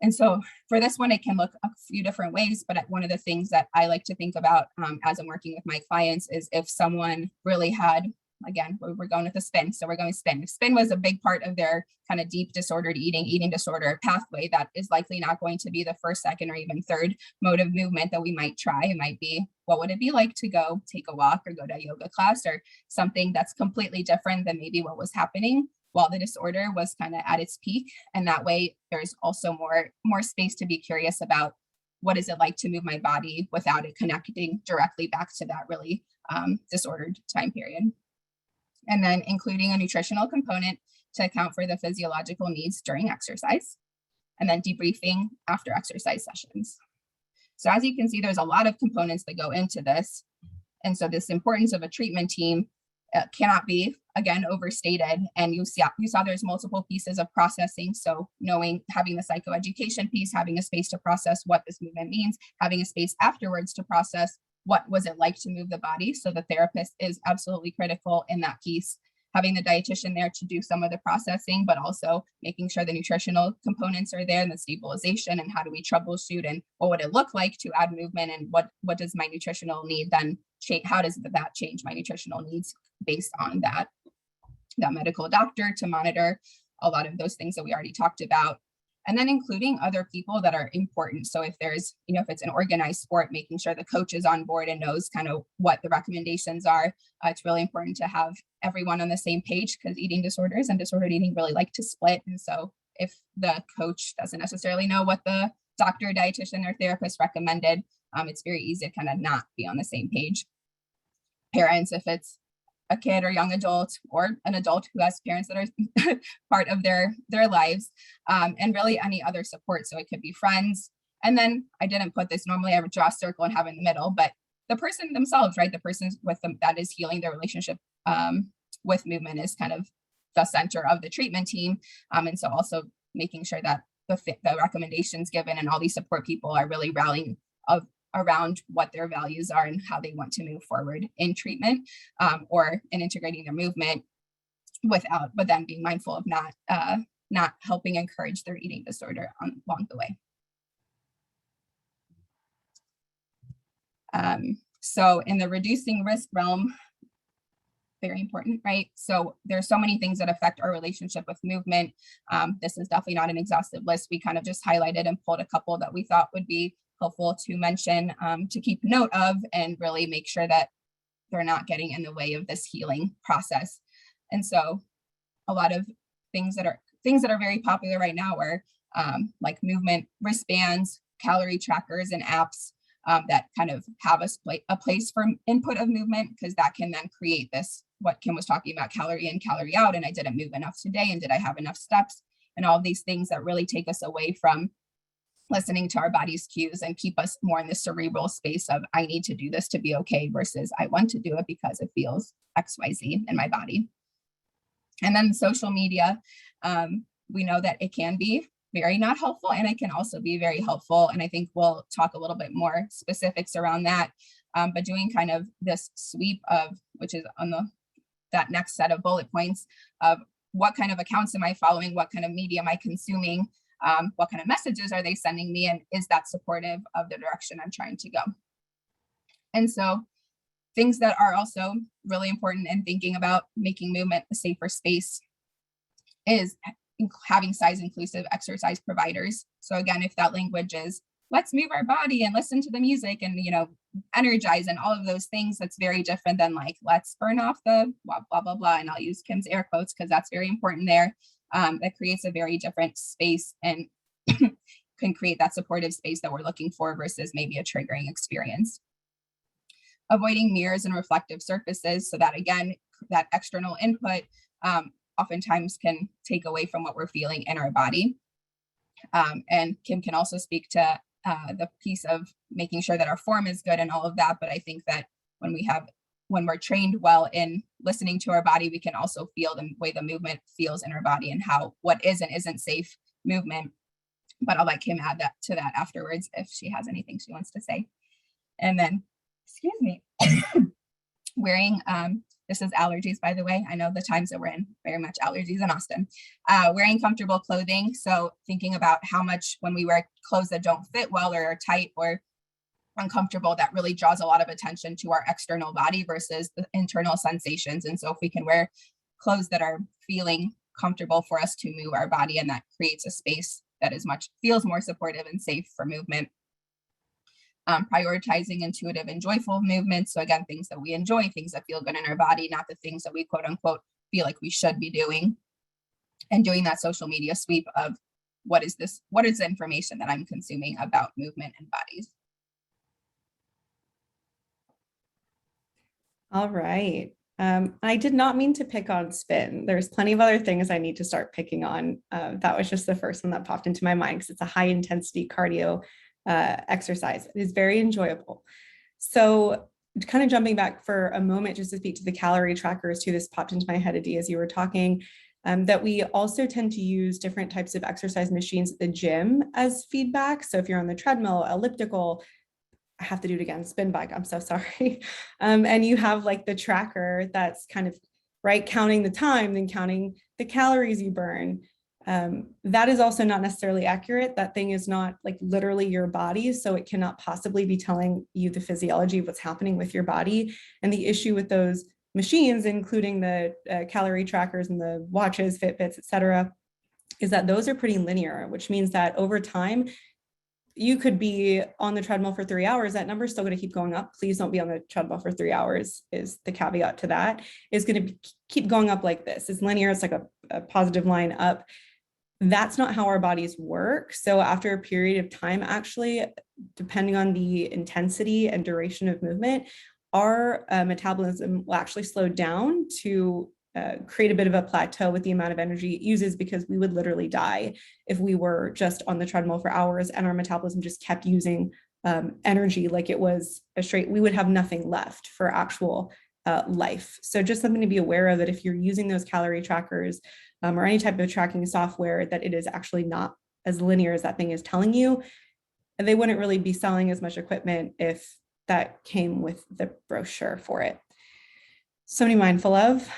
And so for this one, it can look a few different ways, but one of the things that I like to think about as I'm working with my clients is if someone really had, again, we're going with the spin, so we're going to spin. If spin was a big part of their kind of deep disordered eating disorder pathway, that is likely not going to be the first, second, or even third mode of movement that we might try. It might be, what would it be like to go take a walk or go to a yoga class, or something that's completely different than maybe what was happening while the disorder was kind of at its peak. And that way there's also more space to be curious about, what is it like to move my body without it connecting directly back to that really disordered time period. And then including a nutritional component to account for the physiological needs during exercise, and then debriefing after exercise sessions. So as you can see, there's a lot of components that go into this. And so this importance of a treatment team cannot be again, overstated. And you saw there's multiple pieces of processing. So having the psychoeducation piece, having a space to process what this movement means, having a space afterwards to process what was it like to move the body. So the therapist is absolutely critical in that piece. Having the dietitian there to do some of the processing, but also making sure the nutritional components are there and the stabilization, and how do we troubleshoot, and what would it look like to add movement, and what does my nutritional need then change? How does that change my nutritional needs based on that medical doctor to monitor a lot of those things that we already talked about. And then including other people that are important. So if there's, if it's an organized sport, making sure the coach is on board and knows kind of what the recommendations are. It's really important to have everyone on the same page, because eating disorders and disordered eating really like to split. And so if the coach doesn't necessarily know what the doctor, dietitian, or therapist recommended, it's very easy to kind of not be on the same page. Parents, if it's a kid or young adult, or an adult who has parents that are part of their lives, and really any other support. So it could be friends. And then I didn't put this, normally I would draw a circle and have it in the middle, but the person themselves, right? The person with them that is healing their relationship with movement is kind of the center of the treatment team. And so also making sure that the recommendations given and all these support people are really rallying around what their values are and how they want to move forward in treatment, or in integrating their movement, but then being mindful of not helping encourage their eating disorder along the way. So in the reducing risk realm, very important, right? So there's so many things that affect our relationship with movement. This is definitely not an exhaustive list. We kind of just highlighted and pulled a couple that we thought would be helpful to mention, to keep note of, and really make sure that they're not getting in the way of this healing process. And so a lot of things that are very popular right now are like movement wristbands, calorie trackers, and apps that kind of have a place for input of movement, because that can then create this, what Kim was talking about, calorie in, calorie out, and I didn't move enough today, and did I have enough steps, and all these things that really take us away from listening to our body's cues and keep us more in the cerebral space of, I need to do this to be okay, versus I want to do it because it feels XYZ in my body. And then social media, we know that it can be very not helpful, and it can also be very helpful. And I think we'll talk a little bit more specifics around that. But doing kind of this sweep of, which is on that next set of bullet points of what kind of accounts am I following, what kind of media am I consuming, what kind of messages are they sending me, and is that supportive of the direction I'm trying to go? And so things that are also really important in thinking about making movement a safer space is having size inclusive exercise providers. So again, if that language is, let's move our body and listen to the music and, energize and all of those things, that's very different than like, let's burn off the blah, blah, blah, blah. And I'll use Kim's air quotes because that's very important there. That creates a very different space and can create that supportive space that we're looking for versus maybe a triggering experience. Avoiding mirrors and reflective surfaces, so that again, that external input oftentimes can take away from what we're feeling in our body. And Kim can also speak to the piece of making sure that our form is good and all of that. But I think that when we're trained well in listening to our body, we can also feel the way the movement feels in our body and what is and isn't safe movement. But I'll let Kim add that to that afterwards if she has anything she wants to say. And then, excuse me, wearing, this is allergies, by the way. I know the times that we're in, very much allergies in Austin. Wearing comfortable clothing. So thinking about how much when we wear clothes that don't fit well or are tight or uncomfortable, that really draws a lot of attention to our external body versus the internal sensations. And so if we can wear clothes that are feeling comfortable for us to move our body, and that creates a space that feels more supportive and safe for movement. Prioritizing intuitive and joyful movements. So again, things that we enjoy, things that feel good in our body, not the things that we quote unquote feel like we should be doing. And doing that social media sweep of what is the information that I'm consuming about movement and bodies. All right. I did not mean to pick on spin. There's plenty of other things I need to start picking on. That was just the first one that popped into my mind because it's a high intensity cardio exercise. It is very enjoyable. So kind of jumping back for a moment just to speak to the calorie trackers too, this popped into my head, Adee, as you were talking, that we also tend to use different types of exercise machines at the gym as feedback. So if you're on the treadmill, elliptical, I have to do it again, spin bike, I'm so sorry. And you have like the tracker that's kind of, right, counting the time, then counting the calories you burn. That is also not necessarily accurate. That thing is not like literally your body, so it cannot possibly be telling you the physiology of what's happening with your body. And the issue with those machines, including the calorie trackers and the watches, Fitbits, et cetera, is that those are pretty linear, which means that over time, you could be on the treadmill for 3 hours, that number is still going to keep going up. Please don't be on the treadmill for 3 hours is the caveat to that. Is going to keep going up like this. It's linear, it's like a positive line up. That's not how our bodies work. So after a period of time, actually, depending on the intensity and duration of movement, our metabolism will actually slow down to create a bit of a plateau with the amount of energy it uses, because we would literally die if we were just on the treadmill for hours and our metabolism just kept using energy like it was a straight, we would have nothing left for actual life. So just something to be aware of, that if you're using those calorie trackers or any type of tracking software, that it is actually not as linear as that thing is telling you. And they wouldn't really be selling as much equipment if that came with the brochure for it. So to be mindful of.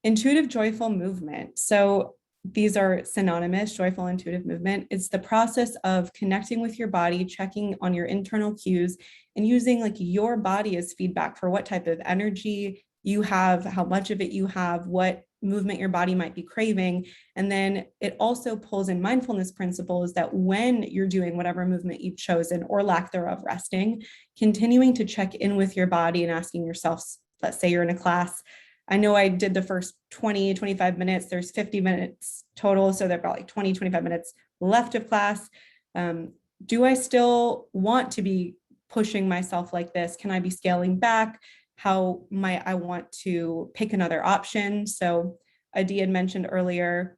Intuitive joyful movement. So these are synonymous, joyful, intuitive movement. It's the process of connecting with your body, checking on your internal cues, and using like your body as feedback for what type of energy you have, how much of it you have, what movement your body might be craving. And then it also pulls in mindfulness principles that when you're doing whatever movement you've chosen or lack thereof resting, continuing to check in with your body and asking yourself, let's say you're in a class. I know I did the first 20, 25 minutes, there's 50 minutes total. So there are about like 20, 25 minutes left of class. Do I still want to be pushing myself like this? Can I be scaling back? How might I want to pick another option? So Adee had mentioned earlier,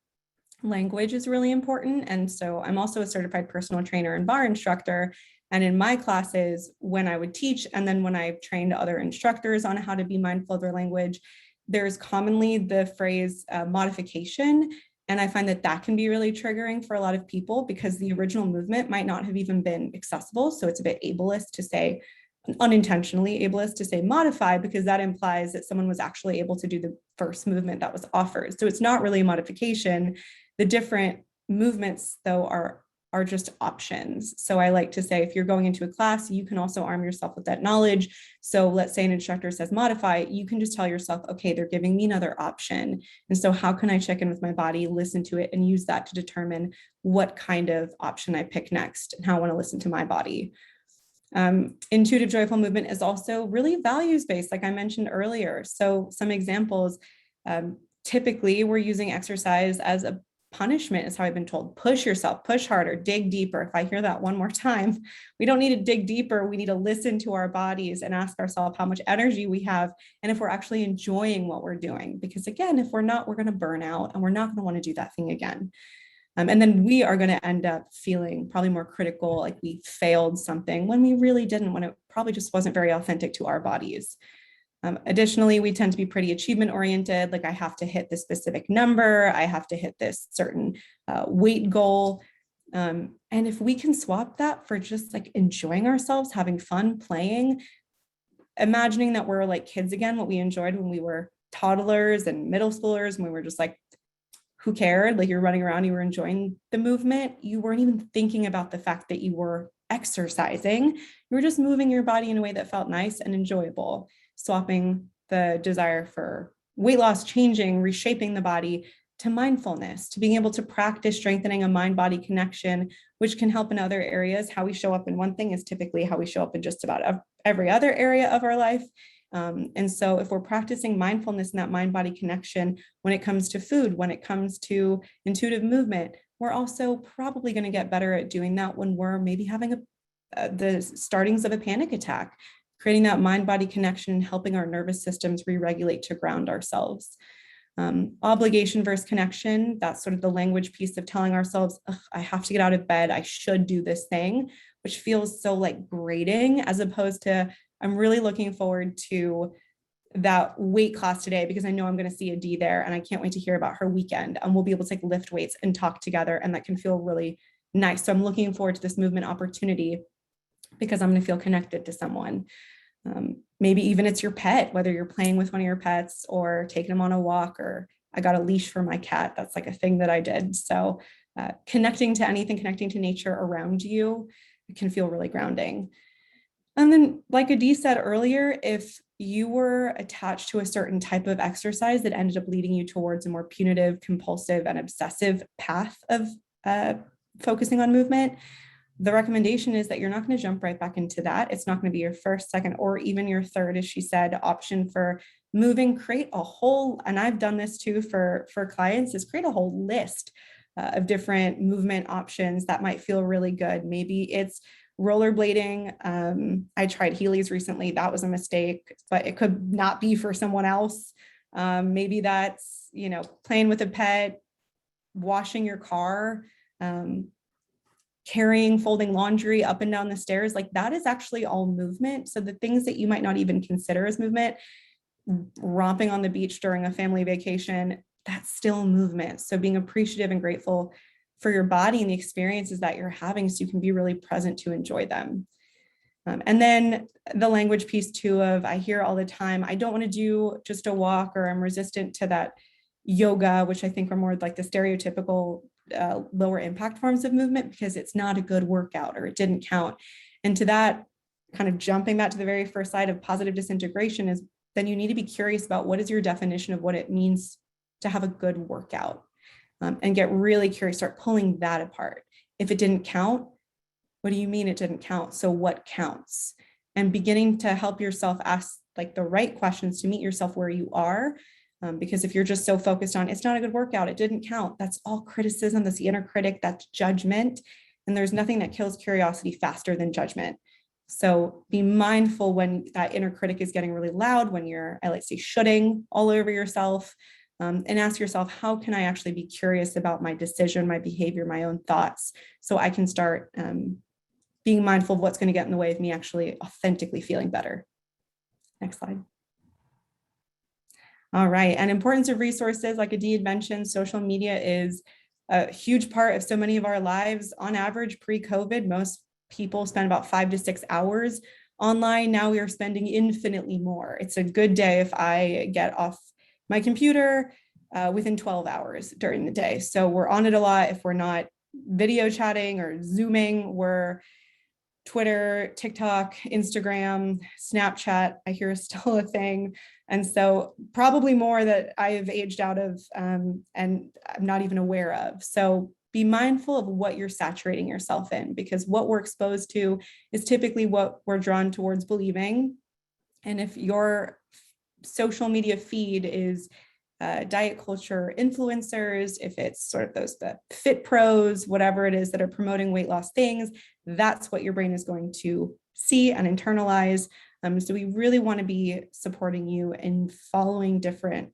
language is really important. And so I'm also a certified personal trainer and bar instructor. And in my classes, when I would teach, and then when I trained other instructors on how to be mindful of their language, there's commonly the phrase modification. And I find that that can be really triggering for a lot of people, because the original movement might not have even been accessible. So it's a bit ableist to say, unintentionally ableist to say modify, because that implies that someone was actually able to do the first movement that was offered. So it's not really a modification. The different movements, though, are just options. So I like to say, if you're going into a class, you can also arm yourself with that knowledge. So let's say an instructor says modify, you can just tell yourself, okay, they're giving me another option. And so how can I check in with my body, listen to it, and use that to determine what kind of option I pick next and how I want to listen to my body. Intuitive joyful movement is also really values-based, like I mentioned earlier. So some examples, typically we're using exercise as a punishment, is how I've been told. Push yourself, push harder, dig deeper. If I hear that one more time, we don't need to dig deeper. We need to listen to our bodies and ask ourselves how much energy we have, and if we're actually enjoying what we're doing. Because again, if we're not, we're going to burn out, and we're not going to want to do that thing again. And then we are going to end up feeling probably more critical, like we failed something when we really didn't, when it probably just wasn't very authentic to our bodies. Additionally, we tend to be pretty achievement oriented. Like I have to hit this specific number, I have to hit this certain weight goal. And if we can swap that for just like enjoying ourselves, having fun, playing, imagining that we're like kids again, what we enjoyed when we were toddlers and middle schoolers, when we were just like, who cared? Like you're running around, you were enjoying the movement. You weren't even thinking about the fact that you were exercising. You were just moving your body in a way that felt nice and enjoyable, swapping the desire for weight loss, changing, reshaping the body to mindfulness, to being able to practice strengthening a mind-body connection, which can help in other areas. How we show up in one thing is typically how we show up in just about every other area of our life. And so if we're practicing mindfulness and that mind-body connection, when it comes to food, when it comes to intuitive movement, we're also probably going to get better at doing that when we're maybe having the startings of a panic attack, creating that mind-body connection, helping our nervous systems re-regulate to ground ourselves. Obligation versus connection, that's sort of the language piece of telling ourselves, I have to get out of bed, I should do this thing, which feels so like grating, as opposed to I'm really looking forward to that weight class today because I know I'm going to see Adee there, and I can't wait to hear about her weekend. And we'll be able to like lift weights and talk together, and that can feel really nice. So I'm looking forward to this movement opportunity because I'm going to feel connected to someone. Maybe even it's your pet, whether you're playing with one of your pets or taking them on a walk, or I got a leash for my cat. That's like a thing that I did. So connecting to anything, connecting to nature around you, it can feel really grounding. And then, like Adee said earlier, if you were attached to a certain type of exercise that ended up leading you towards a more punitive, compulsive, and obsessive path of focusing on movement, the recommendation is that you're not going to jump right back into that. It's not going to be your first, second, or even your third, as she said, option for moving. Create a whole, and I've done this too for clients, is create a whole list of different movement options that might feel really good. Maybe it's rollerblading. I tried Heelys recently. That was a mistake, but it could not be for someone else. Maybe that's, playing with a pet, washing your car, carrying, folding laundry up and down the stairs. Like that is actually all movement. So the things that you might not even consider as movement, romping on the beach during a family vacation, that's still movement. So being appreciative and grateful for your body and the experiences that you're having so you can be really present to enjoy them. And then the language piece too of, I hear all the time, I don't want to do just a walk, or I'm resistant to that yoga, which I think are more like the stereotypical lower impact forms of movement because it's not a good workout or it didn't count. And to that, kind of jumping back to the very first slide of positive disintegration, is then you need to be curious about what is your definition of what it means to have a good workout, and get really curious, start pulling that apart. If it didn't count, what do you mean it didn't count? So what counts? And beginning to help yourself ask like the right questions to meet yourself where you are. Because if you're just so focused on, it's not a good workout, it didn't count, that's all criticism, that's the inner critic, that's judgment. And there's nothing that kills curiosity faster than judgment. So be mindful when that inner critic is getting really loud, when you're, I like to say, shooting all over yourself, and ask yourself, how can I actually be curious about my decision, my behavior, my own thoughts, so I can start being mindful of what's going to get in the way of me actually authentically feeling better. Next slide. All right, and importance of resources, like Adee had mentioned, social media is a huge part of so many of our lives. On average, pre-COVID, most people spend about 5 to 6 hours online. Now we are spending infinitely more. It's a good day if I get off my computer within 12 hours during the day. So we're on it a lot. If we're not video chatting or Zooming, we're Twitter, TikTok, Instagram, Snapchat, I hear is still a thing. And so probably more that I have aged out of and I'm not even aware of. So be mindful of what you're saturating yourself in, because what we're exposed to is typically what we're drawn towards believing. And if your social media feed is diet culture influencers, if it's sort of the fit pros, whatever it is that are promoting weight loss things, that's what your brain is going to see and internalize. So we really want to be supporting you in following different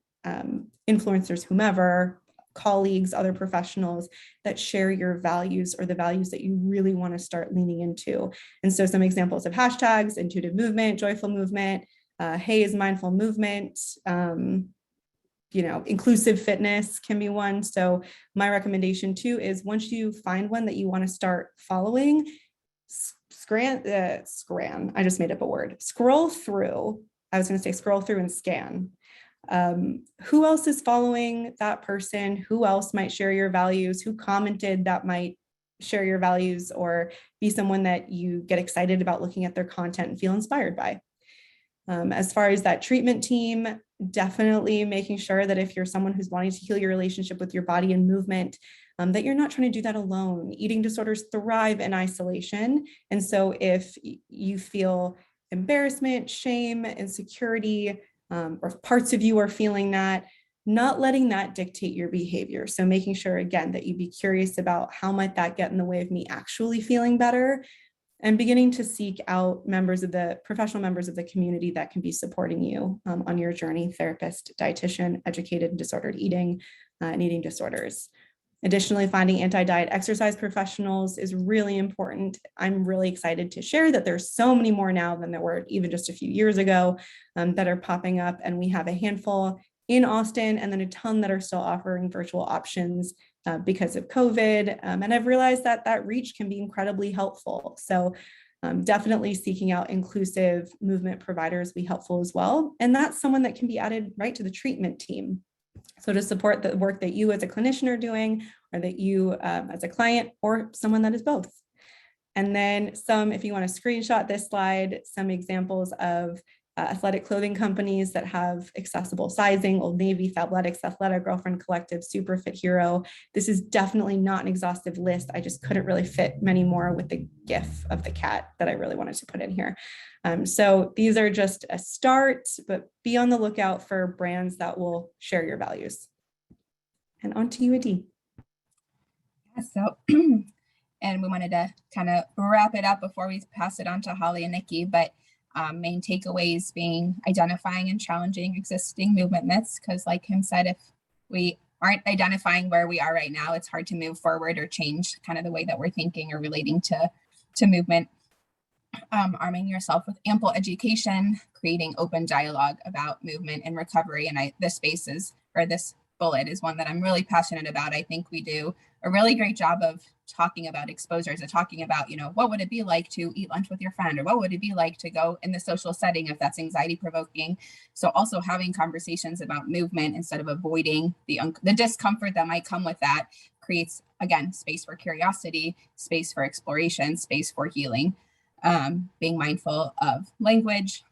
influencers, whomever, colleagues, other professionals that share your values or the values that you really want to start leaning into. And so some examples of hashtags: intuitive movement, joyful movement, hey is mindful movement, inclusive fitness can be one. So my recommendation too is, once you find one that you want to start following, I just made up a word. Scroll through and scan. Who else is following that person? Who else might share your values? Who commented that might share your values, or be someone that you get excited about looking at their content and feel inspired by? As far as that treatment team, definitely making sure that if you're someone who's wanting to heal your relationship with your body and movement, that you're not trying to do that alone. Eating disorders thrive in isolation. And so if you feel embarrassment, shame, insecurity, or parts of you are feeling that, not letting that dictate your behavior. So making sure, again, that you be curious about, how might that get in the way of me actually feeling better? And beginning to seek out professional members of the community that can be supporting you on your journey: therapist, dietitian, educated in disordered eating and eating disorders. Additionally, finding anti-diet exercise professionals is really important. I'm really excited to share that there's so many more now than there were even just a few years ago that are popping up. And we have a handful in Austin and then a ton that are still offering virtual options because of COVID. And I've realized that that reach can be incredibly helpful. So definitely seeking out inclusive movement providers will be helpful as well. And that's someone that can be added right to the treatment team. So to support the work that you as a clinician are doing, or that you as a client, or someone that is both. And then some, if you want to screenshot this slide, some examples of athletic clothing companies that have accessible sizing: Old Navy, Fabletics, Athletic, Girlfriend Collective, Superfit Hero. This is definitely not an exhaustive list. I just couldn't really fit many more with the GIF of the cat that I really wanted to put in here. So these are just a start, but be on the lookout for brands that will share your values. And on to you, Adee. Yeah, so, and we wanted to kind of wrap it up before we pass it on to Holly and Niki, but main takeaways being identifying and challenging existing movement myths, because like Kim said, if we aren't identifying where we are right now, it's hard to move forward or change kind of the way that we're thinking or relating to movement. Arming yourself with ample education, creating open dialogue about movement and recovery. And this spaces, or this bullet is one that I'm really passionate about. I think we do a really great job of talking about exposures and talking about, you know, what would it be like to eat lunch with your friend, or what would it be like to go in the social setting if that's anxiety provoking. So also having conversations about movement instead of avoiding the discomfort that might come with that creates, again, space for curiosity, space for exploration, space for healing. Being mindful of language,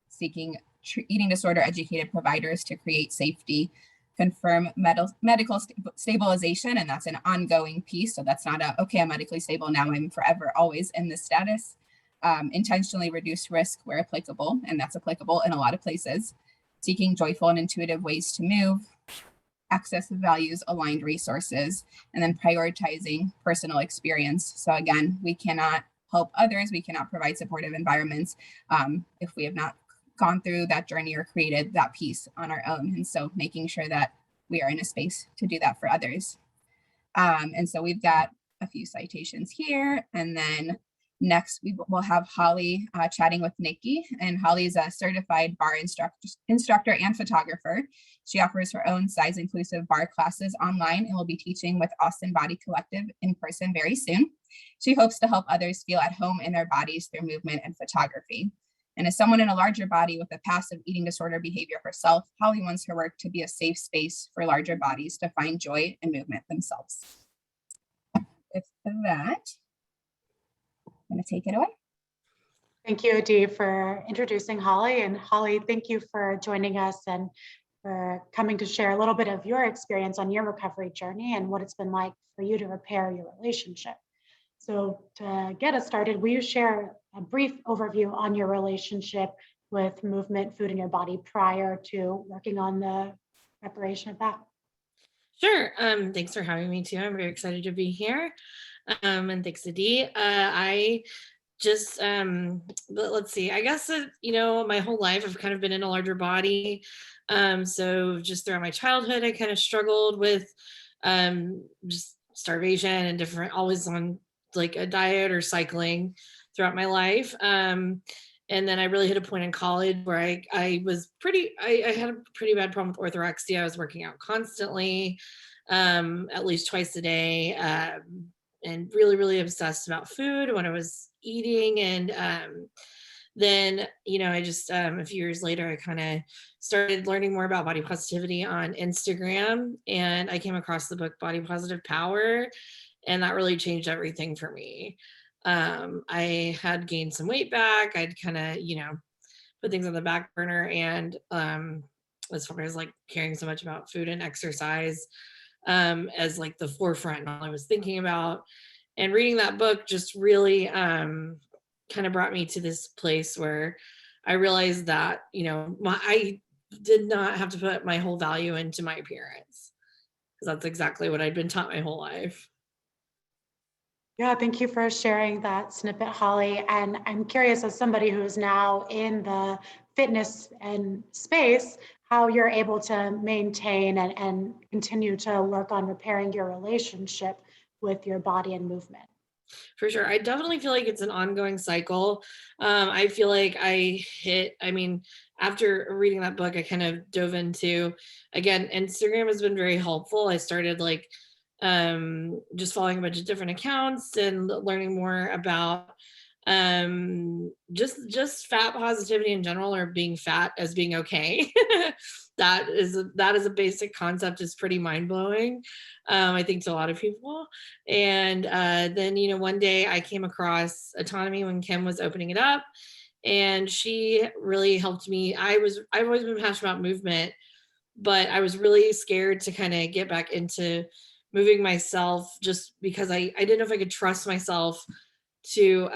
seeking eating disorder educated providers to create safety, confirm medical stabilization, and that's an ongoing piece. So that's not okay, I'm medically stable, now I'm forever always in this status. Intentionally reduce risk where applicable, and that's applicable in a lot of places. Seeking joyful and intuitive ways to move, access to values aligned resources, and then prioritizing personal experience. So again, we cannot help others, we cannot provide supportive environments if we have not gone through that journey or created that piece on our own. And so making sure that we are in a space to do that for others. And so we've got a few citations here, and then next we will have Holly chatting with Niki. And Holly is a certified bar instructor and photographer. She offers her own size inclusive bar classes online and will be teaching with Austin Body Collective in person very soon. She hopes to help others feel at home in their bodies through movement and photography. And as someone in a larger body with a past of eating disorder behavior herself, Holly wants her work to be a safe space for larger bodies to find joy and movement themselves. With that, I'm going to take it away. Thank you, Adee, for introducing Holly. And Holly, thank you for joining us and for coming to share a little bit of your experience on your recovery journey and what it's been like for you to repair your relationship. So to get us started, will you share a brief overview on your relationship with movement, food in your body prior to working on the reparation of that? Sure. Thanks for having me too. I'm very excited to be here. And thanks, Adee. I just, let's see, I guess, my whole life I've kind of been in a larger body. So just throughout my childhood, I kind of struggled with just starvation and always on like a diet or cycling throughout my life. And then I really hit a point in college where I had a pretty bad problem with orthorexia. I was working out constantly, at least twice a day, and really, really obsessed about food when I was eating. And then, I just, a few years later, I kind of started learning more about body positivity on Instagram. And I came across the book Body Positive Power. And that really changed everything for me. I had gained some weight back. I'd kind of, put things on the back burner. And as far as like caring so much about food and exercise as like the forefront and all I was thinking about. And reading that book just really kind of brought me to this place where I realized that, I did not have to put my whole value into my appearance, because that's exactly what I'd been taught my whole life. Yeah, thank you for sharing that snippet, Holly. And I'm curious, as somebody who is now in the fitness and space, how you're able to maintain and continue to work on repairing your relationship with your body and movement. For sure. I definitely feel like it's an ongoing cycle. I feel like after reading that book, I kind of dove into, again, Instagram has been very helpful. I started like just following a bunch of different accounts and learning more about just fat positivity in general, or being fat as being okay. that is a basic concept, is pretty mind-blowing, I think, to a lot of people. And then one day I came across autonomy when Kim was opening it up, and she really helped me. I've always been passionate about movement, but I was really scared to kind of get back into moving myself, just because I didn't know if I could trust myself to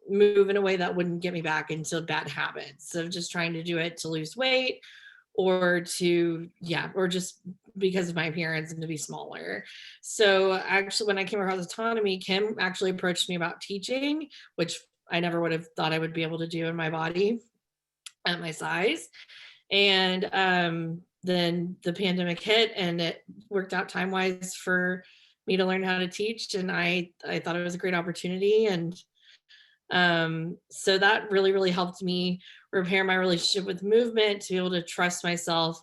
move in a way that wouldn't get me back into bad habits of just trying to do it to lose weight, or just because of my appearance and to be smaller. So actually, when I came across autonomy, Kim actually approached me about teaching, which I never would have thought I would be able to do in my body at my size. And then the pandemic hit, and it worked out time-wise for me to learn how to teach. And I thought it was a great opportunity. And so that really, really helped me repair my relationship with movement, to be able to trust myself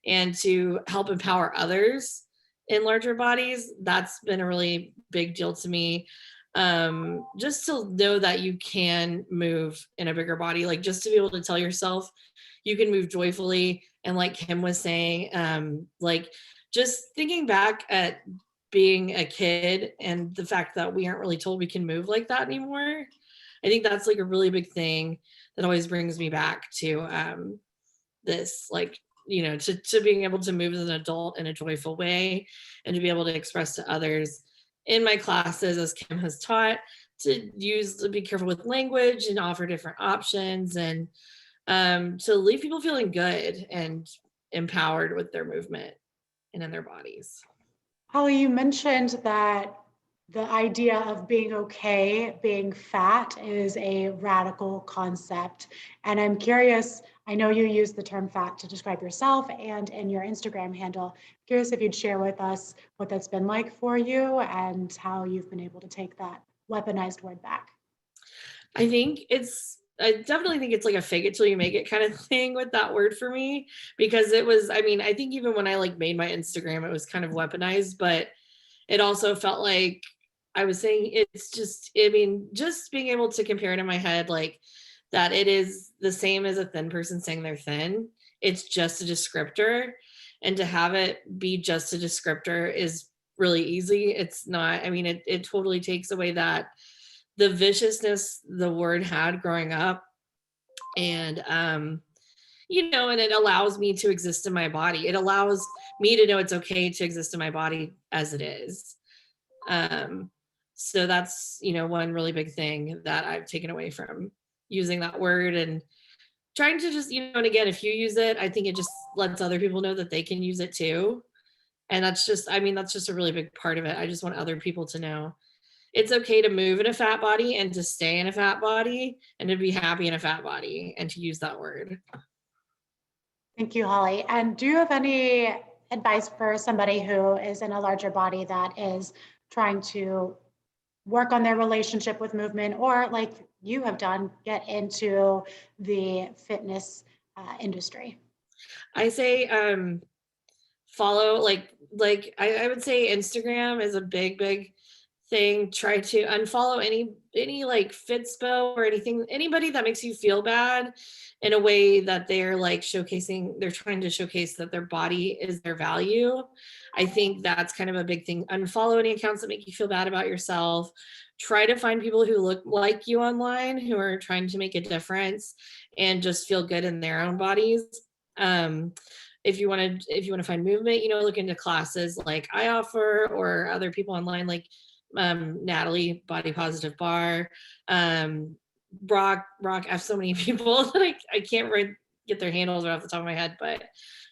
and to help empower others in larger bodies. That's been a really big deal to me. Just to know that you can move in a bigger body, like just to be able to tell yourself you can move joyfully. And like Kim was saying, like just thinking back at being a kid and the fact that we aren't really told we can move like that anymore. I think that's like a really big thing that always brings me back to this, like, to being able to move as an adult in a joyful way, and to be able to express to others in my classes, as Kim has taught, to be careful with language and offer different options, and to leave people feeling good and empowered with their movement and in their bodies. Holly, you mentioned that the idea of being okay, being fat, is a radical concept. And I'm curious, I know you use the term fat to describe yourself and in your Instagram handle. Curious if you'd share with us what that's been like for you and how you've been able to take that weaponized word back. I definitely think it's like a fake it till you make it kind of thing with that word for me, because it was, I think even when I like made my Instagram, it was kind of weaponized, but it also felt like I was saying, it's just, just being able to compare it in my head, like that it is the same as a thin person saying they're thin. It's just a descriptor, and to have it be just a descriptor is really easy. It's not, it totally takes away the viciousness the word had growing up. And, and it allows me to exist in my body. It allows me to know it's okay to exist in my body as it is. So that's, one really big thing that I've taken away from using that word, and trying to just, and again, if you use it, I think it just lets other people know that they can use it too. And that's just, that's just a really big part of it. I just want other people to know it's okay to move in a fat body, and to stay in a fat body, and to be happy in a fat body, and to use that word. Thank you, Holly. And do you have any advice for somebody who is in a larger body that is trying to work on their relationship with movement, or like you have done, get into the fitness industry? I say follow, like I would say Instagram is a big thing. Try to unfollow any like Fitspo or anybody that makes you feel bad in a way that they're like they're trying to showcase that their body is their value. I think that's kind of a big thing. Unfollow any accounts that make you feel bad about yourself. Try to find people who look like you online, who are trying to make a difference and just feel good in their own bodies. If you want to find movement, look into classes like I offer, or other people online like Natalie, Body Positive Bar, Brock. I have so many people that I can't get their handles right off the top of my head, but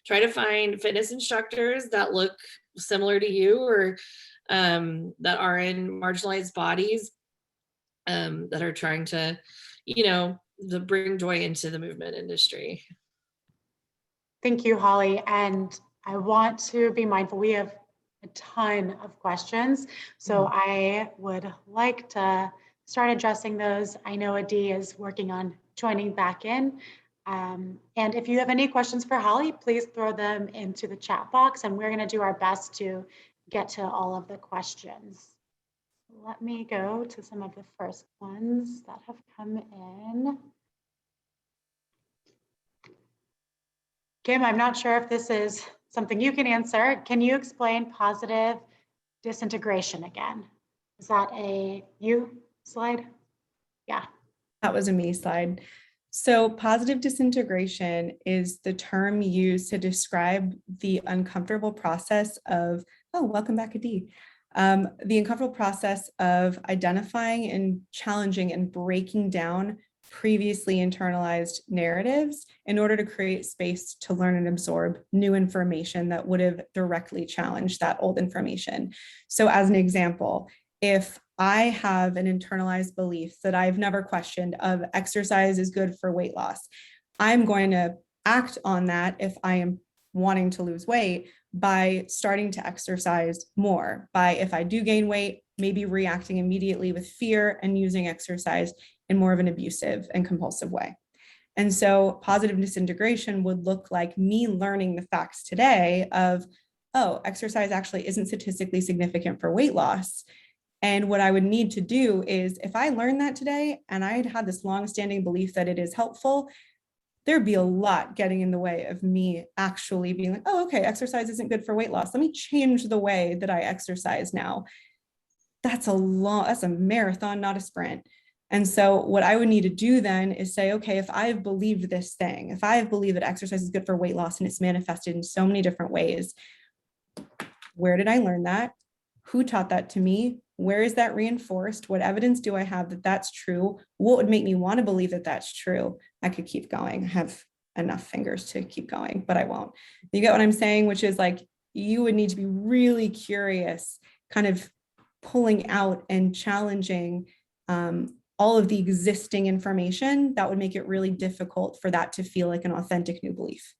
try to find fitness instructors that look similar to you, or that are in marginalized bodies, that are trying to, to bring joy into the movement industry. Thank you, Holly. And I want to be mindful, we have a ton of questions. So I would like to start addressing those. I know Adee is working on joining back in. And if you have any questions for Holly, please throw them into the chat box and we're going to do our best to get to all of the questions. Let me go to some of the first ones that have come in. Kim, I'm not sure if this is something you can answer. Can you explain positive disintegration again? Is that a you slide? Yeah. That was a me slide. So positive disintegration is the term used to describe the uncomfortable process of, oh, welcome back, Adee. The uncomfortable process of identifying and challenging and breaking down previously internalized narratives in order to create space to learn and absorb new information that would have directly challenged that old information. So as an example, if I have an internalized belief that I've never questioned of exercise is good for weight loss, I'm going to act on that if I am wanting to lose weight by starting to exercise more, by if I do gain weight, maybe reacting immediately with fear and using exercise in more of an abusive and compulsive way. And so positive disintegration would look like me learning the facts today of, oh, exercise actually isn't statistically significant for weight loss. And what I would need to do is, if I learned that today and I'd had this longstanding belief that it is helpful, there'd be a lot getting in the way of me actually being like, oh, okay, exercise isn't good for weight loss. Let me change the way that I exercise now. That's a marathon, not a sprint. And so what I would need to do then is say, okay, if I've believed this thing, if I've believed that exercise is good for weight loss and it's manifested in so many different ways, where did I learn that? Who taught that to me? Where is that reinforced? What evidence do I have that that's true? What would make me want to believe that that's true? I could keep going. I have enough fingers to keep going, but I won't. You get what I'm saying? Which is like, you would need to be really curious, kind of pulling out and challenging all of the existing information that would make it really difficult for that to feel like an authentic new belief.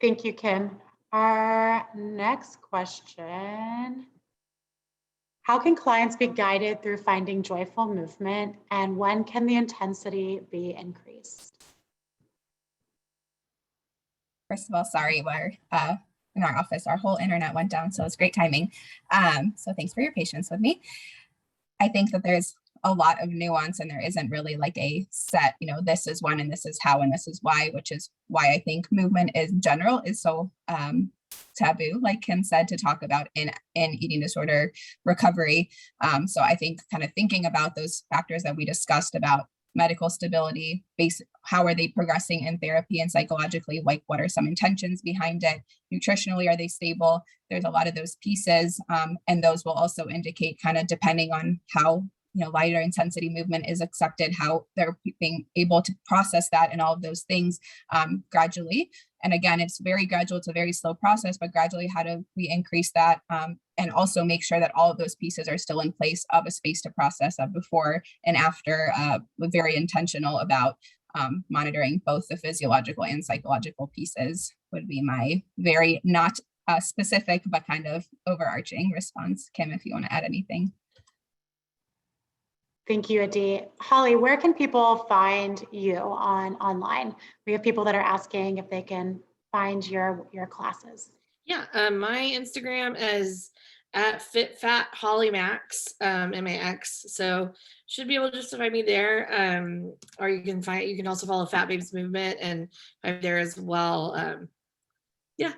Thank you, Kim. Our next question. How can clients be guided through finding joyful movement, and when can the intensity be increased? First of all, sorry, we're in our office, our whole internet went down, so it's great timing. So thanks for your patience with me. I think that there's a lot of nuance and there isn't really like a set, this is when and this is how and this is why, which is why I think movement in general is so taboo, like Kim said, to talk about in eating disorder recovery. So I think kind of thinking about those factors that we discussed about medical stability, how are they progressing in therapy and psychologically, like what are some intentions behind it? Nutritionally, are they stable? There's a lot of those pieces. And those will also indicate kind of depending on how lighter intensity movement is accepted, how they're being able to process that and all of those things gradually. And again, it's very gradual. It's a very slow process, but gradually, how do we increase that and also make sure that all of those pieces are still in place of a space to process of before and after, very intentional about monitoring both the physiological and psychological pieces would be my very not specific, but kind of overarching response. Kim, if you want to add anything. Thank you, Adee. Holly, where can people find you online? We have people that are asking if they can find your classes. Yeah, my Instagram is at FitFatHollyMax, MAX. So should be able to just find me there. Or you can also follow Fat Babes Movement and I'm there as well. Yeah.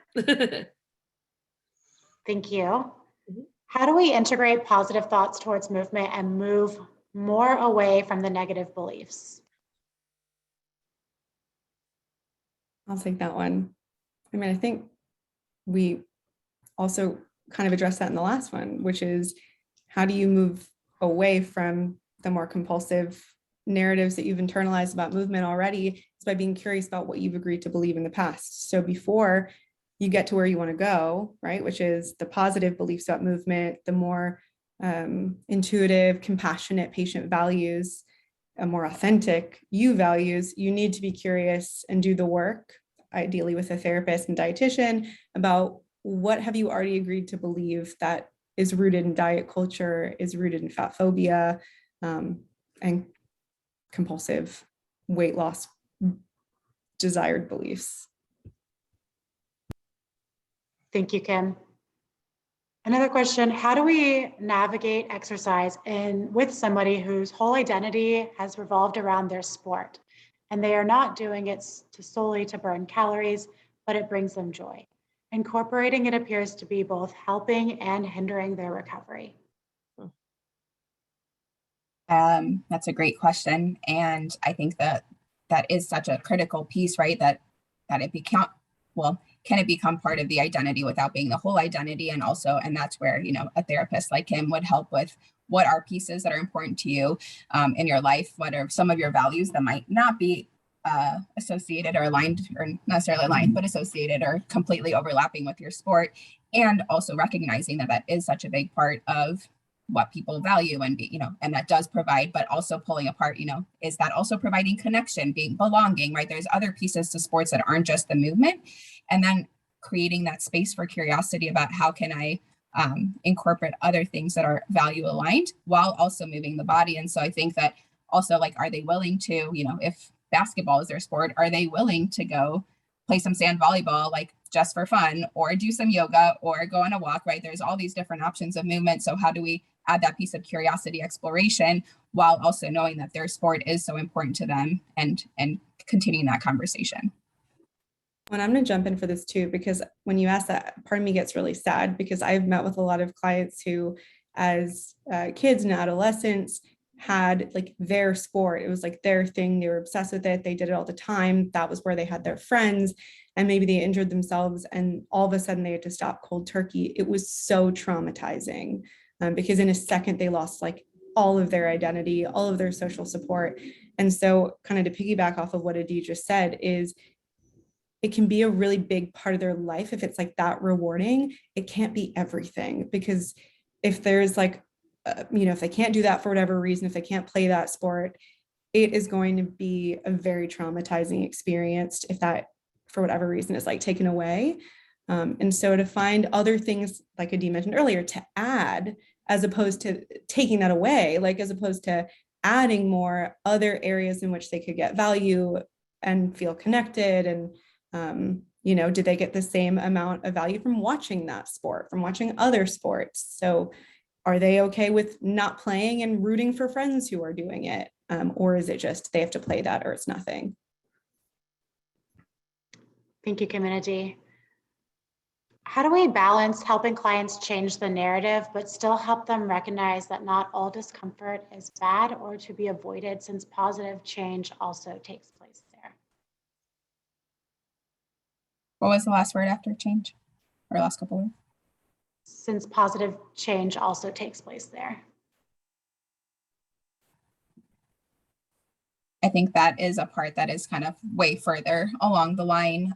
Thank you. How do we integrate positive thoughts towards movement and move more away from the negative beliefs? I'll take that one. I mean, I think we also kind of addressed that in the last one, which is how do you move away from the more compulsive narratives that you've internalized about movement already? It's by being curious about what you've agreed to believe in the past. So before you get to where you want to go, right, which is the positive beliefs about movement, the more intuitive, compassionate patient values, a more authentic you values, you need to be curious and do the work, ideally with a therapist and dietitian, about what have you already agreed to believe that is rooted in diet culture, is rooted in fat phobia, and compulsive weight loss desired beliefs. Thank you, Kim. Another question, how do we navigate exercise with somebody whose whole identity has revolved around their sport and they are not doing it solely to burn calories, but it brings them joy? Incorporating it appears to be both helping and hindering their recovery. That's a great question. And I think that is such a critical piece, right? That it can it become part of the identity without being the whole identity? And that's where, a therapist like Kim would help with what are pieces that are important to you in your life? What are some of your values that might not be associated or aligned, or not necessarily aligned, but associated or completely overlapping with your sport? And also recognizing that is such a big part of what people value and and that does provide, but also pulling apart, is that also providing connection, belonging, right? There's other pieces to sports that aren't just the movement. And then creating that space for curiosity about how can I incorporate other things that are value aligned while also moving the body. And so I think that also, like, are they willing to, if basketball is their sport, are they willing to go play some sand volleyball, like just for fun, or do some yoga, or go on a walk, right? There's all these different options of movement. So how do we add that piece of curiosity, exploration, while also knowing that their sport is so important to them, and continuing that conversation? And I'm going to jump in for this too, because when you ask that, part of me gets really sad, because I've met with a lot of clients who, as kids and adolescents, had like their sport. It was like their thing. They were obsessed with it. They did it all the time. That was where they had their friends, and maybe they injured themselves and all of a sudden they had to stop cold turkey. It was so traumatizing because in a second they lost like all of their identity, all of their social support. And so, kind of to piggyback off of what Adee just said, is it can be a really big part of their life if it's like that rewarding. It can't be everything, because if there's like, if they can't do that for whatever reason, if they can't play that sport, it is going to be a very traumatizing experience if that, for whatever reason, is like taken away. And so to find other things, like Adee mentioned earlier, to add, as opposed to taking that away, like as opposed to adding more other areas in which they could get value and feel connected. And did they get the same amount of value from watching that sport, from watching other sports? So are they okay with not playing and rooting for friends who are doing it? Or is it just they have to play that or it's nothing? Thank you, Kim and Adee. How do we balance helping clients change the narrative, but still help them recognize that not all discomfort is bad or to be avoided, since positive change also takes place there? What was the last word after change, or last couple words? Since positive change also takes place there. I think that is a part that is kind of way further along the line.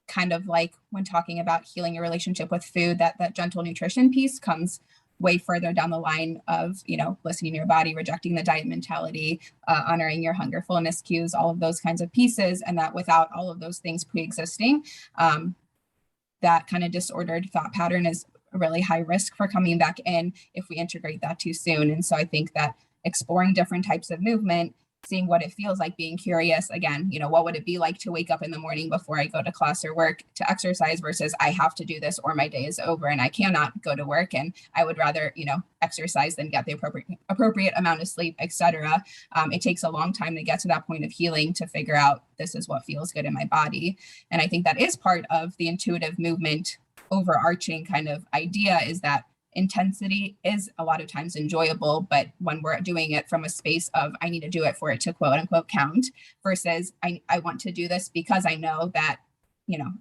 Kind of like when talking about healing your relationship with food, that gentle nutrition piece comes way further down the line of, listening to your body, rejecting the diet mentality, honoring your hunger, fullness cues, all of those kinds of pieces. And that without all of those things pre-existing, that kind of disordered thought pattern is a really high risk for coming back in if we integrate that too soon. And so I think that exploring different types of movement, seeing what it feels like, being curious, again, what would it be like to wake up in the morning before I go to class or work to exercise versus I have to do this or my day is over and I cannot go to work and I would rather, exercise than get the appropriate amount of sleep, etc. It takes a long time to get to that point of healing to figure out this is what feels good in my body. And I think that is part of the intuitive movement overarching kind of idea, is that intensity is a lot of times enjoyable, but when we're doing it from a space of I need to do it for it to quote unquote count, versus I want to do this because I know that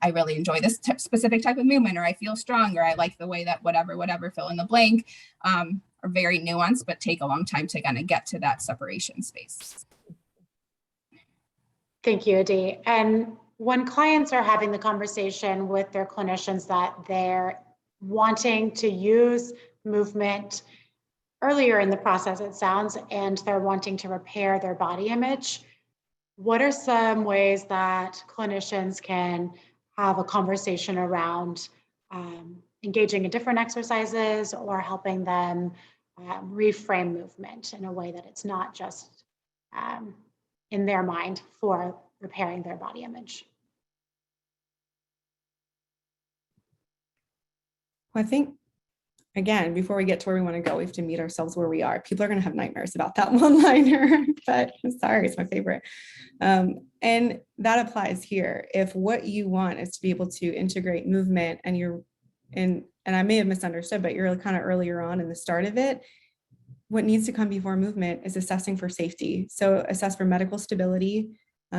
I really enjoy this specific type of movement, or I feel strong, or I like the way that whatever fill in the blank, are very nuanced but take a long time to kind of get to that separation space. Thank you, Adee. And when clients are having the conversation with their clinicians that they're wanting to use movement earlier in the process, it sounds, and they're wanting to repair their body image, what are some ways that clinicians can have a conversation around engaging in different exercises or helping them reframe movement in a way that it's not just in their mind for repairing their body image? Well, I think, again, before we get to where we want to go, we have to meet ourselves where we are. People are going to have nightmares about that one-liner, but I'm sorry, it's my favorite. And that applies here. If what you want is to be able to integrate movement and and I may have misunderstood, but you're kind of earlier on in the start of it, what needs to come before movement is assessing for safety. So assess for medical stability.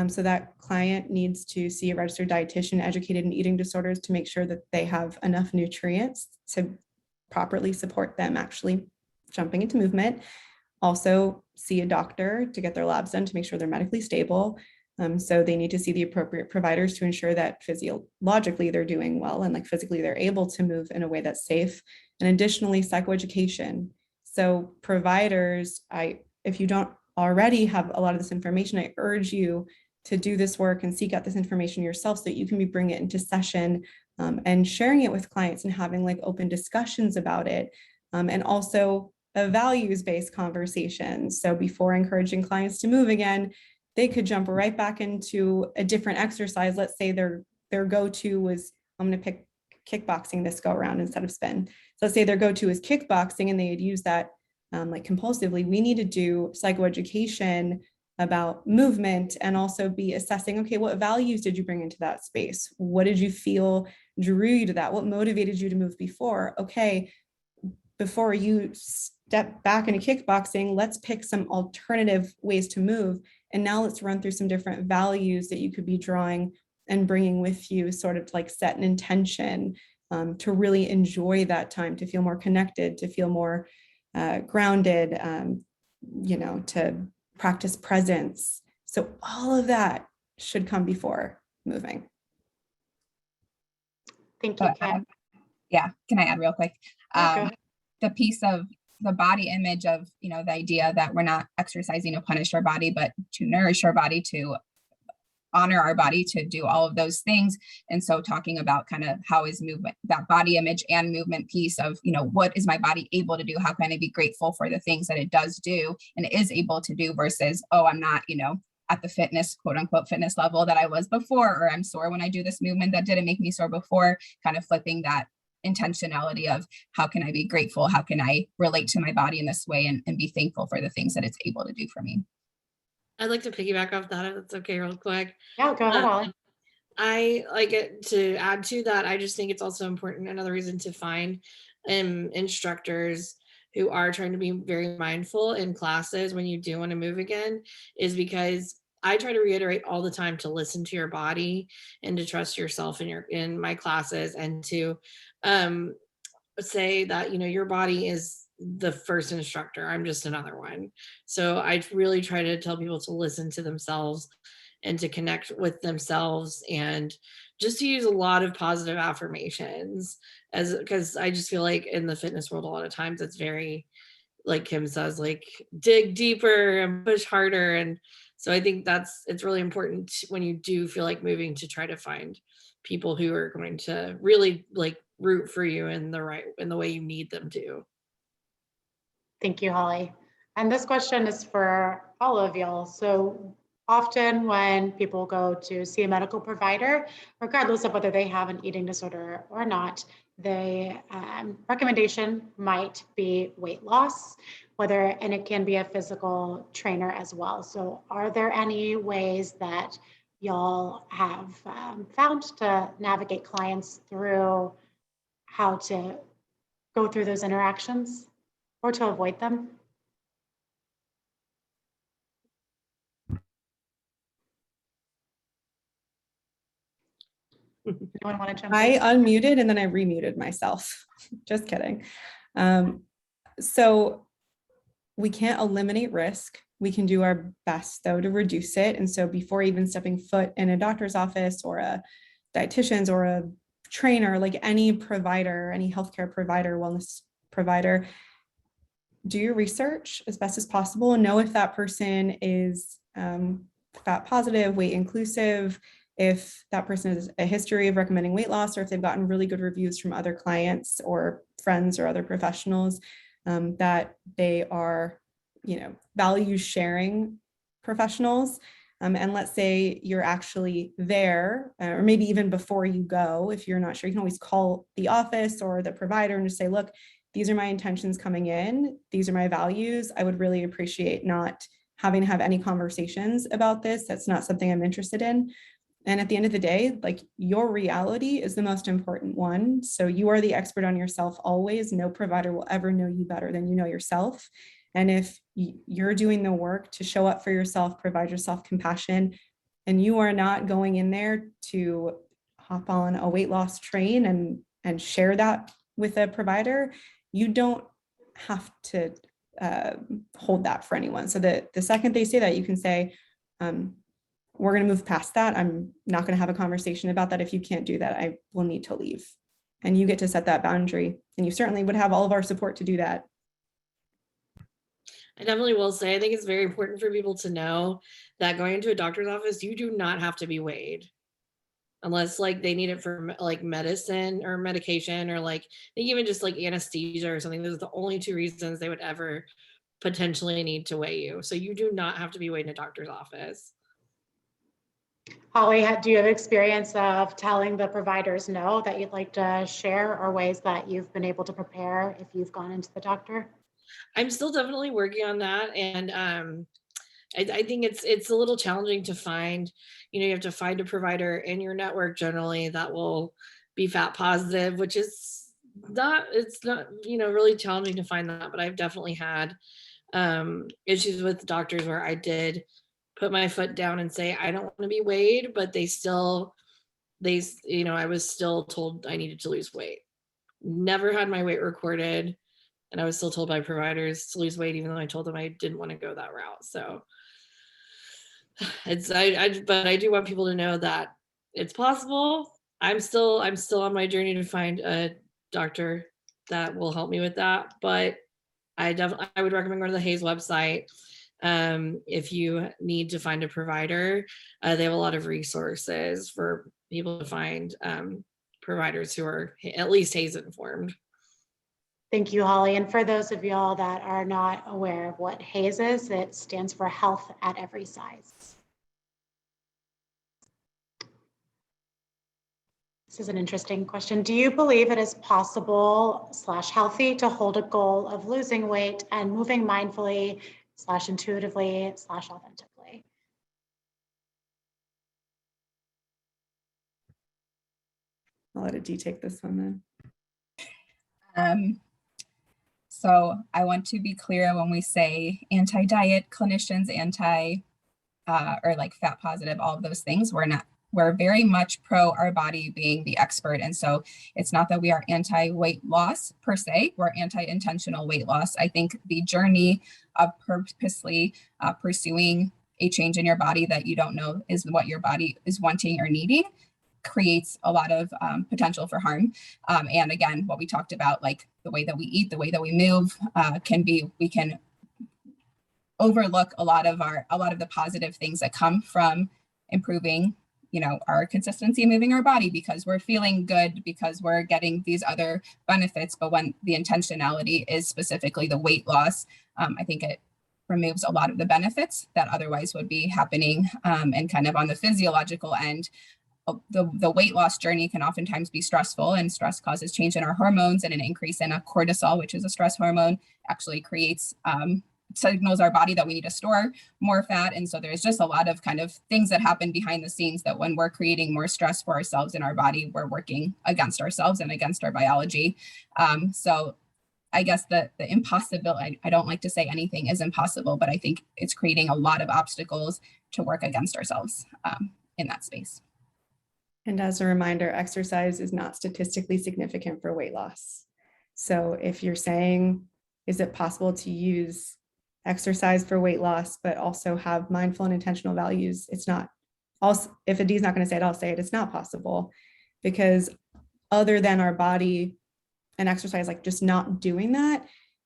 So that client needs to see a registered dietitian educated in eating disorders to make sure that they have enough nutrients to properly support them actually jumping into movement. Also see a doctor to get their labs done to make sure they're medically stable. So they need to see the appropriate providers to ensure that physiologically they're doing well and like physically they're able to move in a way that's safe. And additionally, psychoeducation. So providers, if you don't already have a lot of this information, I urge you to do this work and seek out this information yourself so that you can be bringing it into session and sharing it with clients and having like open discussions about it. And also a values-based conversation. So before encouraging clients to move again, they could jump right back into a different exercise. Let's say their go-to was, I'm going to pick kickboxing this go around instead of spin. So let's say their go-to is kickboxing and they had used that like compulsively. We need to do psychoeducation about movement and also be assessing, okay, what values did you bring into that space? What did you feel drew you to that? What motivated you to move before? Okay, before you step back into kickboxing, let's pick some alternative ways to move. And now let's run through some different values that you could be drawing and bringing with you, sort of like set an intention to really enjoy that time, to feel more connected, to feel more grounded, to practice presence. So all of that should come before moving. Thank you, Kim. Yeah, can I add real quick? Go ahead. The piece of the body image of, the idea that we're not exercising to punish our body, but to nourish our body, to honor our body, to do all of those things. And so talking about kind of how is movement, that body image and movement piece of, what is my body able to do? How can I be grateful for the things that it does do and is able to do versus, oh, I'm not, at the fitness, quote unquote, fitness level that I was before, or I'm sore when I do this movement that didn't make me sore before, kind of flipping that intentionality of how can I be grateful? How can I relate to my body in this way and be thankful for the things that it's able to do for me? I'd like to piggyback off that if it's okay, real quick. Yeah, go ahead, Holly. I like it to add to that. I just think it's also important. Another reason to find instructors who are trying to be very mindful in classes when you do want to move again is because I try to reiterate all the time to listen to your body and to trust yourself in my classes and to say that, your body is the first instructor. I'm just another one. So I really try to tell people to listen to themselves and to connect with themselves and just to use a lot of positive affirmations because I just feel like in the fitness world, a lot of times it's very, like Kim says, like dig deeper and push harder. And so I think it's really important when you do feel like moving to try to find people who are going to really like root for you in the way you need them to. Thank you, Holly. And this question is for all of y'all. So often when people go to see a medical provider, regardless of whether they have an eating disorder or not, the recommendation might be weight loss, and it can be a physical trainer as well. So are there any ways that y'all have found to navigate clients through how to go through those interactions or to avoid them? Anyone want to jump I in? unmuted and then I remuted myself. Just kidding. So we can't eliminate risk. We can do our best though to reduce it. And so before even stepping foot in a doctor's office or a dietitian's or a trainer, like any provider, any healthcare provider, wellness provider, do your research as best as possible and know if that person is fat positive, weight inclusive, if that person has a history of recommending weight loss, or if they've gotten really good reviews from other clients or friends or other professionals, that they are, value sharing professionals. And let's say you're actually there, or maybe even before you go, if you're not sure, you can always call the office or the provider and just say, look, these are my intentions coming in. These are my values. I would really appreciate not having to have any conversations about this. That's not something I'm interested in. And at the end of the day, like, your reality is the most important one. So you are the expert on yourself always. No provider will ever know you better than you know yourself. And if you're doing the work to show up for yourself, provide yourself compassion, and you are not going in there to hop on a weight loss train and share that with a provider, you don't have to hold that for anyone. So the second they say that, you can say, we're going to move past that. I'm not going to have a conversation about that. If you can't do that, I will need to leave. And you get to set that boundary. And you certainly would have all of our support to do that. I definitely will say, I think it's very important for people to know that going into a doctor's office, you do not have to be weighed. Unless like they need it for like medicine or medication, or like they even just like anesthesia or something. Those are the only two reasons they would ever potentially need to weigh you. So you do not have to be weighed in a doctor's office. Holly, do you have experience of telling the providers no that you'd like to share, or ways that you've been able to prepare if you've gone into the doctor? I'm still definitely working on that. And I think it's a little challenging to find, you have to find a provider in your network generally that will be fat positive, which is it's not, really challenging to find that. But I've definitely had issues with doctors where I did put my foot down and say, I don't want to be weighed, but I was still told I needed to lose weight. Never had my weight recorded. And I was still told by providers to lose weight, even though I told them I didn't want to go that route. So but I do want people to know that it's possible. I'm still on my journey to find a doctor that will help me with that. But I would recommend going to the Hayes website. If you need to find a provider, they have a lot of resources for people to find providers who are at least Hayes informed. Thank you, Holly. And for those of y'all that are not aware of what HAES is, it stands for Health at Every Size. This is an interesting question. Do you believe it is possible / healthy to hold a goal of losing weight and moving mindfully / intuitively / authentically? I'll let Adee take this one then. So I want to be clear when we say anti-diet clinicians, or like fat positive, all of those things, we're very much pro our body being the expert. And so it's not that we are anti-weight loss per se, we're anti-intentional weight loss. I think the journey of purposely pursuing a change in your body that you don't know is what your body is wanting or needing creates a lot of potential for harm. And again, what we talked about, like the way that we eat, the way that we move, we can overlook a lot of the positive things that come from improving, our consistency moving our body, because we're feeling good, because we're getting these other benefits. But when the intentionality is specifically the weight loss, I think it removes a lot of the benefits that otherwise would be happening. And kind of on the physiological end, the weight loss journey can oftentimes be stressful, and stress causes change in our hormones, and an increase in a cortisol, which is a stress hormone, actually creates signals our body that we need to store more fat. And so there's just a lot of kind of things that happen behind the scenes that when we're creating more stress for ourselves in our body, we're working against ourselves and against our biology. So I guess the impossibility, I don't like to say anything is impossible, but I think it's creating a lot of obstacles to work against ourselves in that space. And as a reminder, exercise is not statistically significant for weight loss. So if you're saying, is it possible to use exercise for weight loss, but also have mindful and intentional values? It's not. Also, if Adee's not going to say it, I'll say it. It's not possible, because other than our body and exercise, like just not doing that,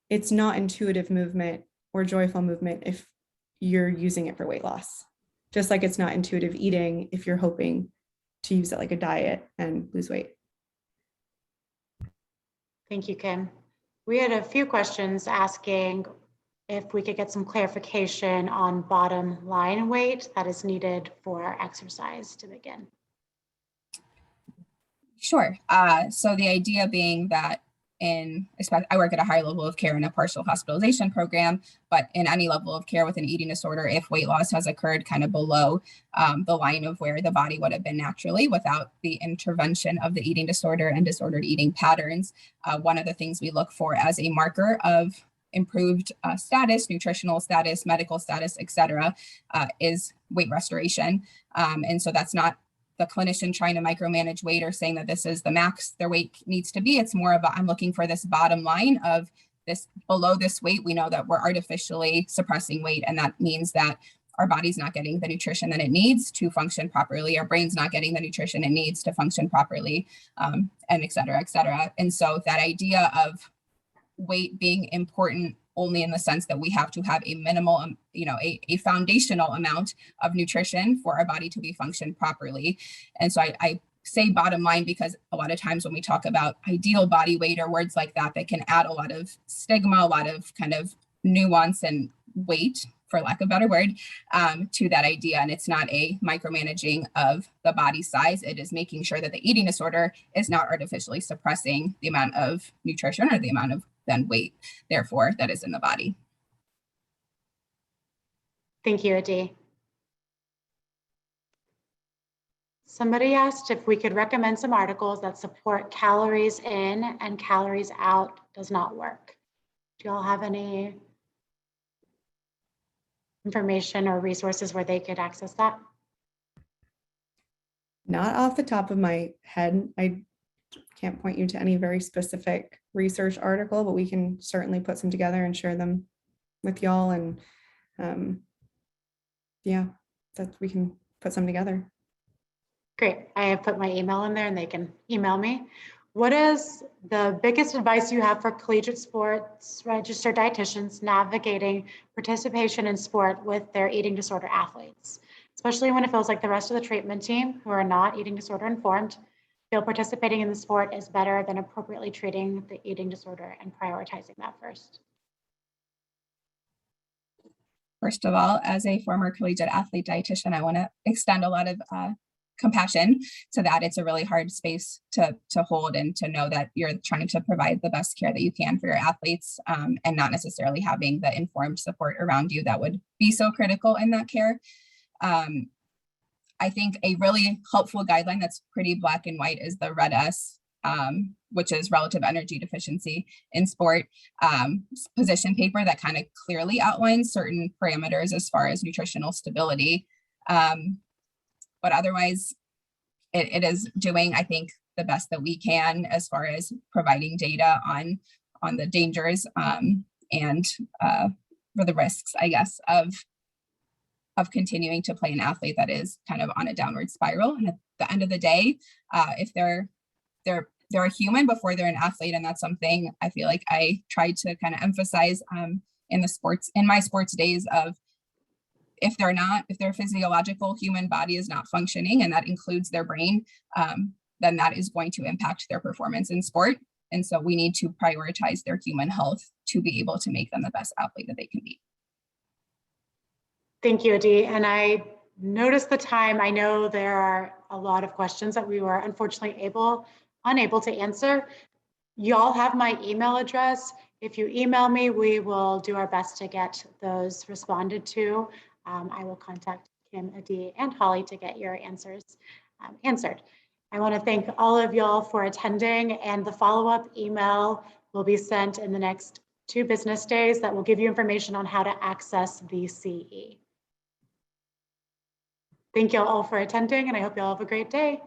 it's not intuitive movement or joyful movement if you're using it for weight loss. Just like it's not intuitive eating if you're hoping to use it like a diet and lose weight. Thank you, Kim. We had a few questions asking if we could get some clarification on bottom line weight that is needed for exercise to begin. Sure. So the idea being that I work at a higher level of care in a partial hospitalization program, but in any level of care with an eating disorder, if weight loss has occurred kind of below the line of where the body would have been naturally without the intervention of the eating disorder and disordered eating patterns, one of the things we look for as a marker of improved status, nutritional status, medical status, et cetera, is weight restoration. And so that's not the clinician trying to micromanage weight or saying that this is the max their weight needs to be. It's more of I'm looking for this bottom line of this below this weight. We know that we're artificially suppressing weight, and that means that our body's not getting the nutrition that it needs to function properly. Our brain's not getting the nutrition it needs to function properly, and et cetera, et cetera. And so that idea of weight being important only in the sense that we have to have a minimal, a foundational amount of nutrition for our body to be functioned properly. And so I say bottom line because a lot of times when we talk about ideal body weight or words like that, they can add a lot of stigma, a lot of kind of nuance and weight, for lack of a better word, to that idea. And it's not a micromanaging of the body size. It is making sure that the eating disorder is not artificially suppressing the amount of nutrition or the amount of then weight, therefore, that is in the body. Thank you, Adee. Somebody asked if we could recommend some articles that support calories in and calories out does not work. Do y'all have any information or resources where they could access that? Not off the top of my head. I can't point you to any very specific research article, but we can certainly put some together and share them with y'all. And yeah, that we can put some together. Great. I have put my email in there and they can email me. What is the biggest advice you have for collegiate sports registered dietitians navigating participation in sport with their eating disorder athletes, especially when it feels like the rest of the treatment team who are not eating disorder informed feel participating in the sport is better than appropriately treating the eating disorder and prioritizing that first? First of all, as a former collegiate athlete dietitian, I want to extend a lot of compassion to that. It's a really hard space to hold and to know that you're trying to provide the best care that you can for your athletes, and not necessarily having the informed support around you that would be so critical in that care. I think a really helpful guideline that's pretty black and white is the Red S, which is relative energy deficiency in sport, position paper that kind of clearly outlines certain parameters as far as nutritional stability. But otherwise, it is doing, I think, the best that we can as far as providing data on the dangers and for the risks, I guess, of continuing to play an athlete that is kind of on a downward spiral. And at the end of the day, if they're a human before they're an athlete, and that's something I feel like I tried to kind of emphasize in my sports days of if their physiological human body is not functioning, and that includes their brain, then that is going to impact their performance in sport. And so we need to prioritize their human health to be able to make them the best athlete that they can be. Thank you, Adee. And I noticed the time. I know there are a lot of questions that we were unfortunately unable to answer. Y'all have my email address. If you email me, we will do our best to get those responded to. I will contact Kim, Adee, and Holly to get your answers answered. I want to thank all of y'all for attending, and the follow-up email will be sent in the next 2 business days that will give you information on how to access the CE. Thank you all for attending, and I hope you all have a great day.